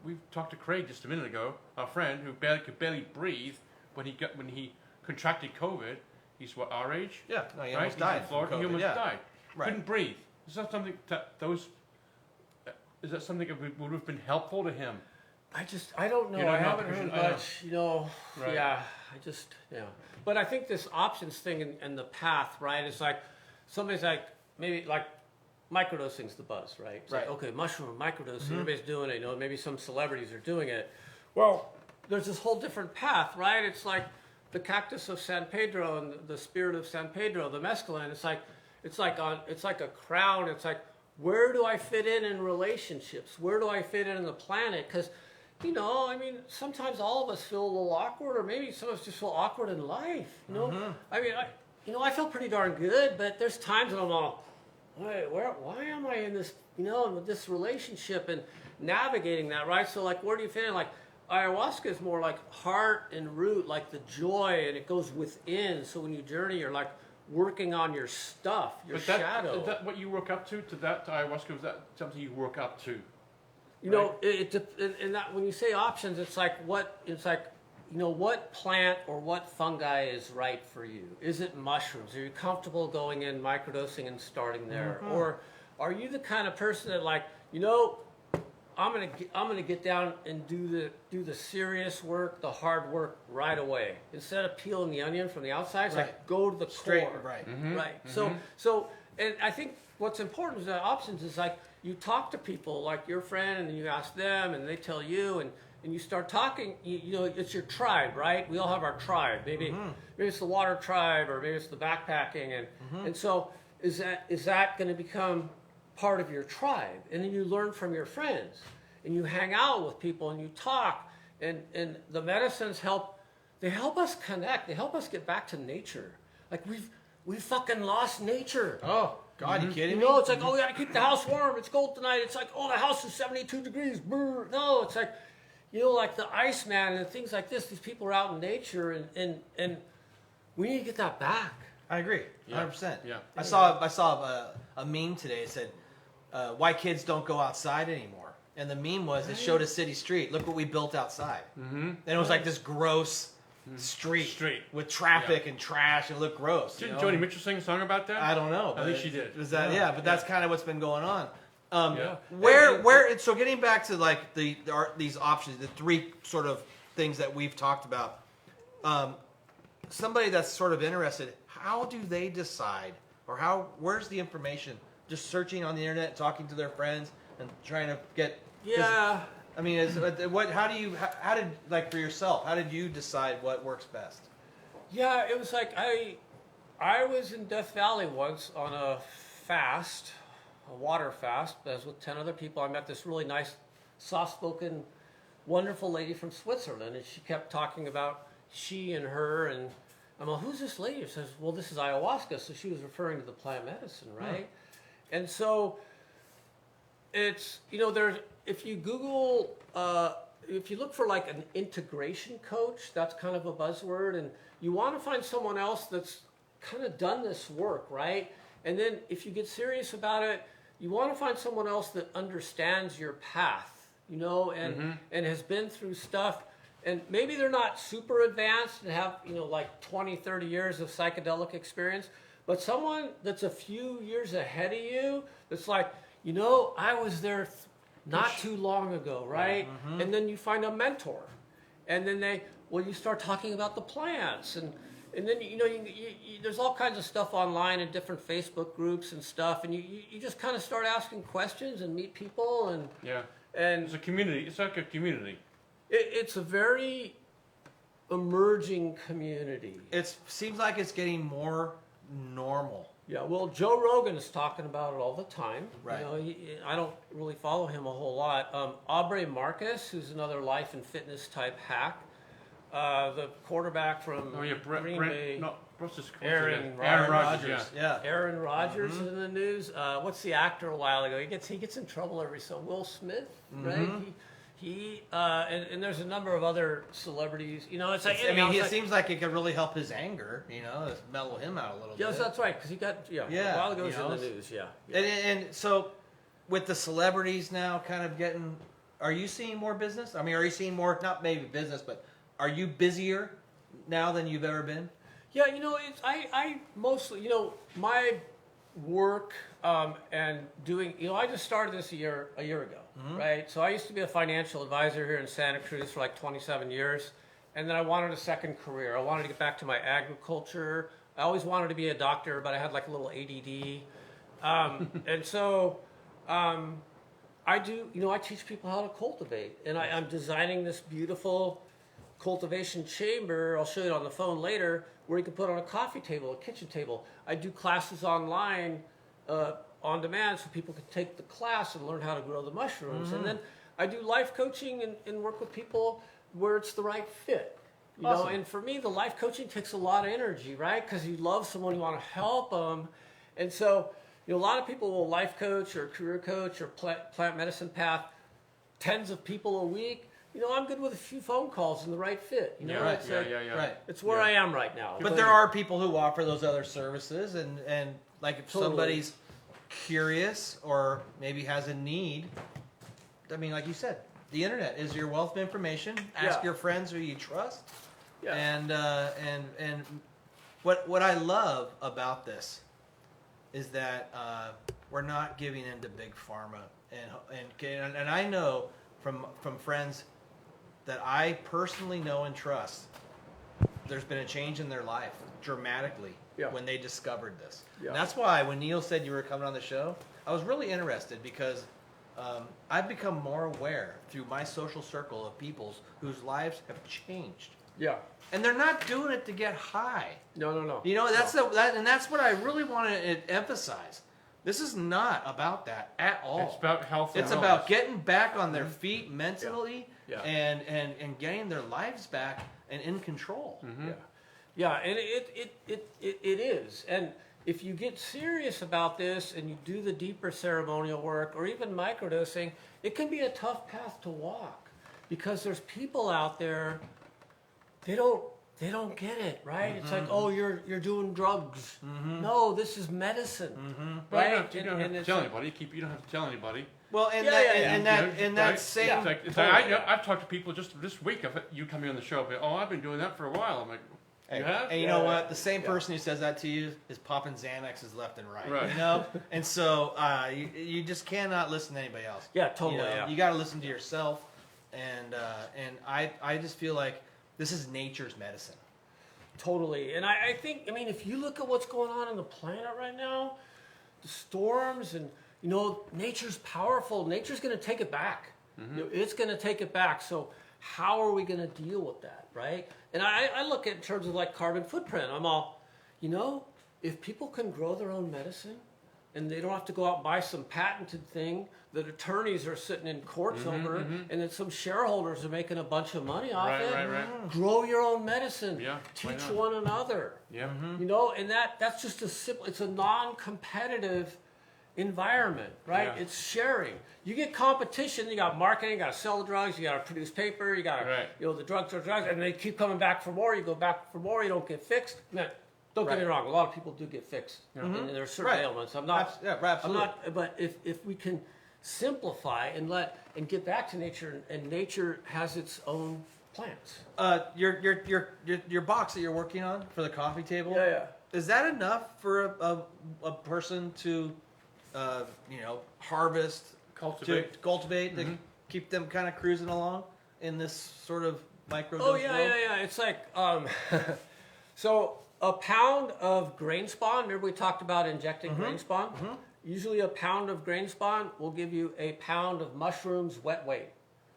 We talked to Craig just a minute ago, our friend who could barely breathe when he contracted COVID. He's what, our age? Yeah, no, he right? almost died. In Florida. COVID, He almost died. Right. Couldn't breathe. Is that something that Is that something that would have been helpful to him? I don't know. I haven't heard much. Right. Yeah. But I think this options thing and the path, right? It's like somebody's like maybe like microdosing's the buzz, right? It's like, okay, mushroom microdosing. Everybody's doing it. Maybe some celebrities are doing it. Well, there's this whole different path, right? It's like the cactus of San Pedro and the spirit of San Pedro, the mescaline. It's like a crown. It's like, where do I fit in relationships? Where do I fit in the planet? Because, sometimes all of us feel a little awkward, or maybe some of us just feel awkward in life. I mean, I feel pretty darn good, but there's times when I'm all, wait, why am I in this, with this relationship and navigating that, right? So, like, where do you fit in? Like, ayahuasca is more like heart and root, like the joy, and it goes within. So when you journey, you're like working on your stuff, your shadow. Is that what you work up to ayahuasca? Was that something you work up to? And that when you say options, it's like what plant or what fungi is right for you? Is it mushrooms? Are you comfortable going in microdosing and starting there, or are you the kind of person that I'm gonna get down and do the serious work, the hard work right away. Instead of peeling the onion from the outside, it's like go to the core. Right. Right. So and I think what's important is that options is like you talk to people like your friend and you ask them and they tell you and you start talking. It's your tribe, right? We all have our tribe. Maybe it's the water tribe, or maybe it's the backpacking, and so is that going to become part of your tribe? And then you learn from your friends and you hang out with people and you talk, and the medicines help us connect. They help us get back to nature. Like we've fucking lost nature. Oh God, you kidding me? It's like, oh, we gotta keep the house warm. It's cold tonight. It's like, oh, the house is 72 degrees. Brr. No, it's like, you know, like the Iceman and things like this. These people are out in nature, and we need to get that back. I agree, Yeah. 100%. Yeah. I saw a meme today that said, why kids don't go outside anymore. And the meme was, it showed a city street. Look what we built outside. Mm-hmm. And it was like this gross street with traffic and trash, and it looked gross. Didn't Joni Mitchell sing a song about that? I don't know. I think she did. Was that, but that's kind of what's been going on. Yeah. So getting back to like these options, the three sort of things that we've talked about, somebody that's sort of interested, how do they decide, or where's the information? Just searching on the internet, talking to their friends, and trying to get. Yeah. I mean, how did like for yourself? How did you decide what works best? Yeah, it was like I was in Death Valley once on a fast, a water fast. I was with 10 other people. I met this really nice, soft-spoken, wonderful lady from Switzerland, and she kept talking about she and her, and I'm like, who's this lady? She says, well, this is ayahuasca. So she was referring to the plant medicine, right? And so it's, you know, if you Google, if you look for like an integration coach, that's kind of a buzzword, and you want to find someone else that's kind of done this work, right? And then if you get serious about it, you want to find someone else that understands your path, you know, and has been through stuff. And maybe they're not super advanced and have, you know, like 20, 30 years of psychedelic experience, but someone that's a few years ahead of you, that's like, you know, I was there not too long ago, right? Mm-hmm. And then you find a mentor. And then you start talking about the plants. And then, you know, there's all kinds of stuff online in different Facebook groups and stuff. And you just kind of start asking questions and meet people. And it's a community. It's like a community. It's a very emerging community. It seems like it's getting more normal. Yeah, well, Joe Rogan is talking about it all the time. Right. You know, I don't really follow him a whole lot. Aubrey Marcus, who's another life and fitness type hack, the quarterback from Green Bay. No, what's his Aaron Rodgers. Yeah. Aaron Rodgers is in the news. What's the actor a while ago? He gets in trouble every so. Will Smith, right? He and there's a number of other celebrities. You know, it's like it seems like it could really help his anger. You know, mellow him out a little bit. Yes, that's right. Because he got a while ago he was in the news. Yeah. And so, with the celebrities now, kind of getting, are you seeing more business? I mean, are you seeing more? Not maybe business, but are you busier now than you've ever been? Yeah, you know, I mostly, you know, my work and doing, you know, I just started this a year ago, right? So I used to be a financial advisor here in Santa Cruz for like 27 years, and then I wanted a second career. I wanted to get back to my agriculture. I always wanted to be a doctor, but I had like a little ADD, and so I do, you know, I teach people how to cultivate, and I'm designing this beautiful cultivation chamber. I'll show you it on the phone later, where you can put on a coffee table, a kitchen table. I do classes online on demand, so people can take the class and learn how to grow the mushrooms. And then I do life coaching and work with people where it's the right fit. You know, and for me, the life coaching takes a lot of energy, right? Because you love someone, you want to help them. And so, you know, a lot of people will life coach or career coach or plant medicine path tens of people a week. You know, I'm good with a few phone calls and the right fit. You know, right. Right. It's where I am right now. But there are people who offer those other services, and like if somebody's curious or maybe has a need, I mean, like you said, the internet is your wealth of information. Ask your friends who you trust. Yeah. And what I love about this is that we're not giving in to big pharma, and I know from friends that I personally know and trust, there's been a change in their life dramatically when they discovered this. Yeah. And that's why when Neil said you were coming on the show, I was really interested because I've become more aware through my social circle of people whose lives have changed. Yeah. And they're not doing it to get high. No. You know, that's and that's what I really want to emphasize. This is not about that at all. It's about health. It's about getting back on their feet mentally and getting their lives back and in control. Yeah, and it is. And if you get serious about this and you do the deeper ceremonial work or even microdosing, it can be a tough path to walk. because there's people out there, they don't get it, right? It's like, oh, you're doing drugs. No, this is medicine, right? You don't have to tell anybody. You don't have to tell anybody. Well, and that same. I've talked to people just this week of you coming on the show. But, I've been doing that for a while. I'm like, you have? And you know what? The same person who says that to you is popping Xanaxes left and right. You know? And so you just cannot listen to anybody else. Yeah, totally. You got to listen to yourself. And I just feel like this is nature's medicine. Totally. And I think, if you look at what's going on the planet right now, the storms and, nature's powerful. Nature's going to take it back. It's going to take it back. So how are we going to deal with that, right? And I look at it in terms of like carbon footprint. I'm all, if people can grow their own medicine and they don't have to go out and buy some patented thing that attorneys are sitting in courts over, and then some shareholders are making a bunch of money off it. Right. Grow your own medicine. Yeah, teach one another. Yeah. And that's just it's a non-competitive environment, right? Yeah. It's sharing. You get competition, you got marketing, you got to sell the drugs, you got to produce paper, you got to, the drugs are drugs, and they keep coming back for more. You go back for more, you don't get fixed. Now, don't get me wrong, a lot of people do get fixed, and there are certain ailments. Absolutely. But if we can simplify and get back to nature, and nature has its own plants. Your box that you're working on for the coffee table. Is that enough for a person to, harvest, cultivate, to keep them kind of cruising along in this sort of micro? Oh yeah. It's like so a pound of grain spawn. Remember we talked about injecting grain spawn. Usually a pound of grain spawn will give you a pound of mushrooms wet weight.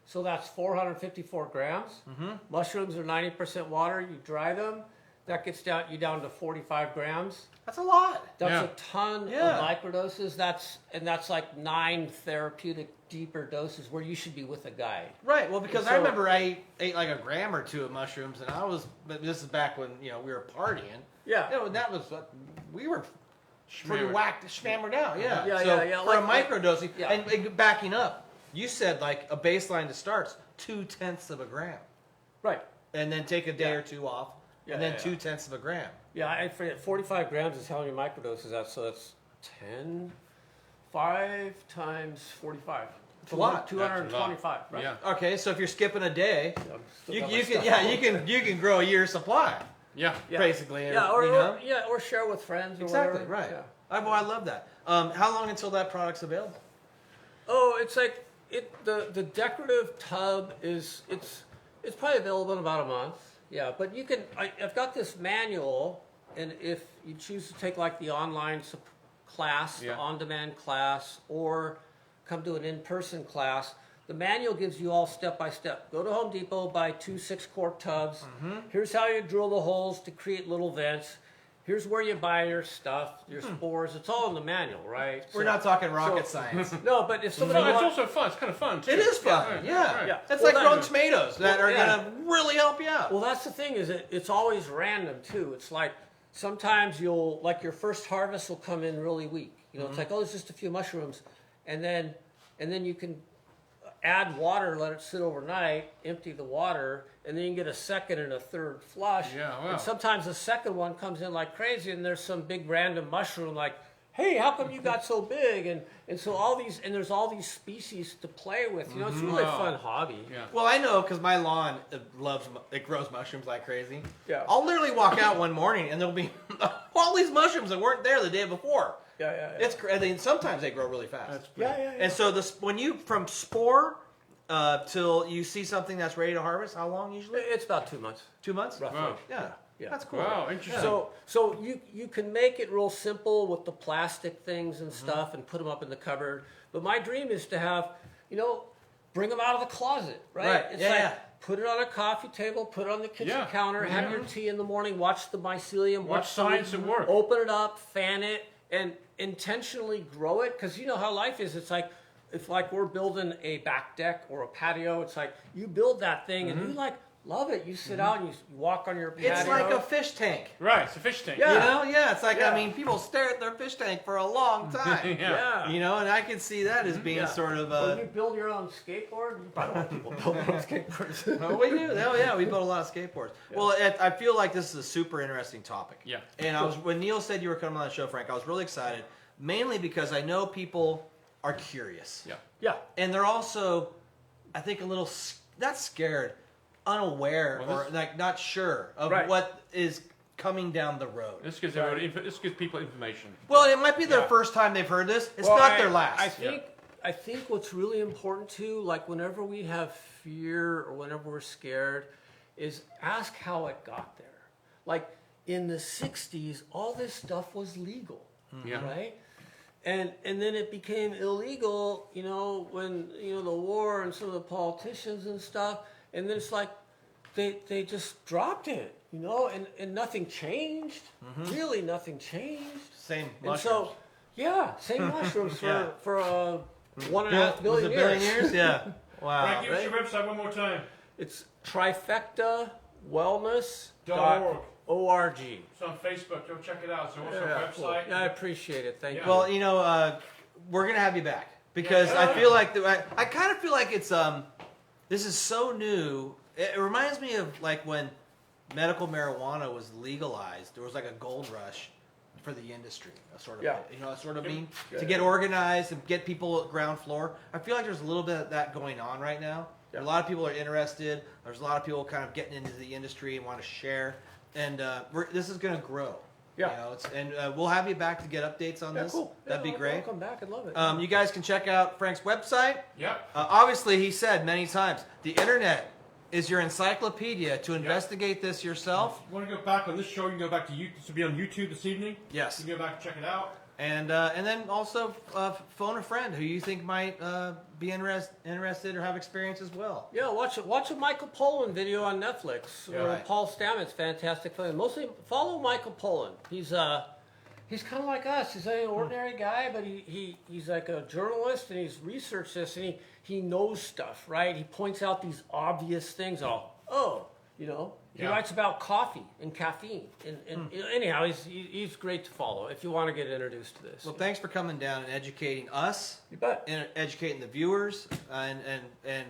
So that's 454 grams. Mushrooms are 90% water. You dry them. That gets you down to 45 grams. That's a lot. That's a ton of microdoses. That's like 9 therapeutic deeper doses where you should be with a guide. Right. Well, because I remember I ate like a gram or two of mushrooms, and this is back when we were partying. Yeah. And that was we were pretty schmammered out. Yeah. For a microdosing and backing up, you said like a baseline to start 0.2 of a gram. Right. And then take a day or two off. And then 0.2 of a gram. Yeah, I forget. 45 grams is how many microdoses that's. So that's 5 times 45. It's a lot. 225, right? Yeah. Okay, so if you're skipping a day, you can grow a year's supply. Yeah. Basically. Or share with friends. Or exactly. whatever. Right. Yeah. I love that. How long until that product's available? Oh, it's like the decorative tub it's probably available in about a month. Yeah, but you can. I've got this manual, and if you choose to take like the online class, the on-demand class, or come to an in-person class, the manual gives you all step by step. Go to Home Depot, buy 2 6-quart tubs. Here's how you drill the holes to create little vents. Here's where you buy your stuff, your spores. It's all in the manual, right? We're not talking rocket science. No, but if somebody it's also fun. It's kind of fun, too. It is fun, yeah. It's Well, like growing tomatoes that are going to really help you out. Well, that's the thing is it's always random, too. It's like sometimes your first harvest will come in really weak. It's like, oh, it's just a few mushrooms. And then you can add water, let it sit overnight, empty the water, and then you can get a second and a third flush. Yeah, wow. And sometimes the second one comes in like crazy, and there's some big random mushroom like, hey, how come you got so big? And so there's all these species to play with. It's a really fun hobby. Yeah. Well, I know because my lawn it grows mushrooms like crazy. Yeah. I'll literally walk out one morning and there'll be all these mushrooms that weren't there the day before. Yeah. It's sometimes they grow really fast. Yeah. And so when you from spore till you see something that's ready to harvest, how long usually? It's about 2 months. 2 months? Roughly. Wow. Yeah. That's cool. Wow, interesting. So you can make it real simple with the plastic things and stuff and put them up in the cupboard. But my dream is to have, bring them out of the closet, right? It's put it on a coffee table, put it on the kitchen counter, have your tea in the morning, watch the mycelium, Watch science at work. Open it up, fan it, and intentionally grow it. Because you know how life is. It's like we're building a back deck or a patio. It's like you build that thing and you Love it. You sit out and you walk on your patio. It's like a fish tank. Right, it's a fish tank. Yeah. You know, yeah, it's like, Yeah. I mean, people stare at their fish tank for a long time. Yeah. You know, and I can see that as being Yeah. sort of When you build your own skateboard, you probably want people build their own skateboards. Oh, we do. Oh, yeah, we built a lot of skateboards. Well, I feel like this is a super interesting topic. Yeah. And when Neil said you were coming on the show, Frank, I was really excited, mainly because I know people are curious. Yeah. Yeah. And they're also, I think, a little, not scared, unaware, Well, or like not sure of Right. what is coming down the road. This gives everybody, this gives people information. Well, it might be their Yeah. first time they've heard this. It's Well, not their last. I think what's really important too, like whenever we have fear or whenever we're scared, is ask how it got there. Like in the 60s, all this stuff was legal, Yeah. right? And then it became illegal, you know, when, you know, the war and some of the politicians and stuff, and then it's like they just dropped it, you know, and nothing changed. Really nothing changed. Same And mushrooms. so, yeah, same mushrooms Yeah. for 1.5 Was billion it a billion years. years? Yeah. Wow. Frank, give us your website one more time. It's Trifecta Wellness .org. .org. It's on Facebook. Go check it out. So what's Yeah, our cool. website? Yeah, I appreciate it. Thank Yeah. you. Well, you know, we're gonna have you back because Yeah. I feel like I kind of feel like it's this is so new. It reminds me of like when medical marijuana was legalized. There was like a gold rush for the industry, to get organized and get people at ground floor. I feel like there's a little bit of that going on right now. Yeah. A lot of people are interested. There's a lot of people kind of getting into the industry and want to share. And this is going to grow. Yeah. You know, and we'll have you back to get updates on Yeah, this. cool. That'd be I'll great. come back. I'd love it. You guys can check out Frank's website. Yep. Obviously, he said many times, the internet is your encyclopedia to investigate this yourself. If you want to go back on this show, you can go back to YouTube. This will be on YouTube this evening. Yes. You can go back and check it out. And then also phone a friend who you think might be interested or have experience as well. Yeah, watch a Michael Pollan video on Netflix. Yeah, Or right. Paul Stamets, fantastic film. Mostly follow Michael Pollan. He's kind of like us. He's an ordinary guy, but he's like a journalist, and he's researched this, and he knows stuff, right? He points out these obvious things. You know. He Yeah. writes about coffee and caffeine. And anyhow, he's great to follow if you want to get introduced to this. Well, thanks for coming down and educating us, You bet. and educating the viewers, and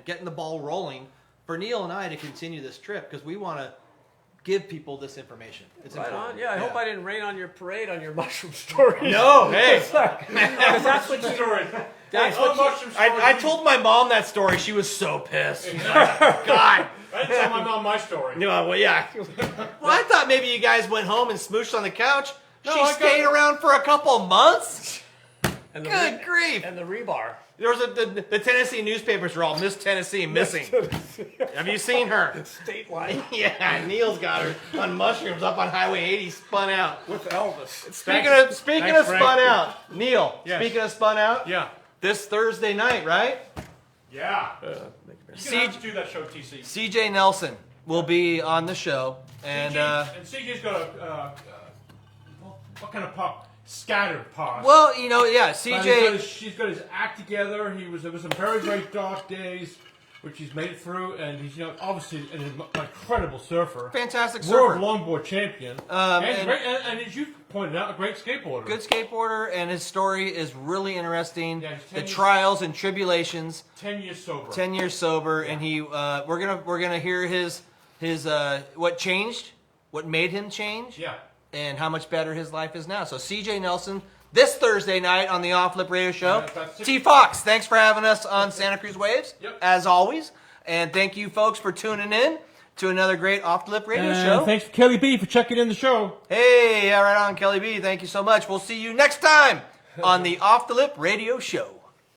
getting the ball rolling for Neil and I to continue this trip because we want to give people this information. It's Right important. on. Yeah, I hope I didn't rain on your parade on your mushroom story. No, hey. Because that's what you. Story. That's All what you. mushroom stories. I told my mom that story. She was so pissed. God. I didn't tell my mom my story. No, well, yeah. Well, I thought maybe you guys went home and smooshed on the couch. No, She I stayed around for a couple months. And the Good grief. And the rebar. There was the Tennessee newspapers are all Miss Tennessee missing. Have you seen her? State line Yeah, Neil's got her on mushrooms up on Highway 80, spun out. with Elvis. Speaking Thanks, of Frank. spun out, Neil. Yes. Speaking of spun out, Yeah. this Thursday night, right? Yeah. You're gonna have to do that show, TC. CJ Nelson will be on the show, and CJ's got a what kind of pop? Scattered pop. well, you know, yeah, But CJ. he's got his act together. There was some very, very dark days, which he's made it through, and he's obviously an incredible surfer, Fantastic world surfer. longboard champion, and as you pointed out, a great skateboarder. Good skateboarder, and his story is really interesting. Yeah, he's 10 the years- trials and tribulations. 10 years sober. 10 years sober, and we're gonna hear his what changed, what made him change, Yeah. and how much better his life is now. So CJ Nelson this Thursday night on the Off Lip Radio Show. Yeah, that's six- T Fox, thanks for having us on Santa Cruz Waves, Yep. as always, and thank you folks for tuning in to another great Off Lip Radio Show. Thanks to Kelly B for checking in the show. Hey, yeah, right on, Kelly B. Thank you so much. We'll see you next time on the Off the Lip Radio Show.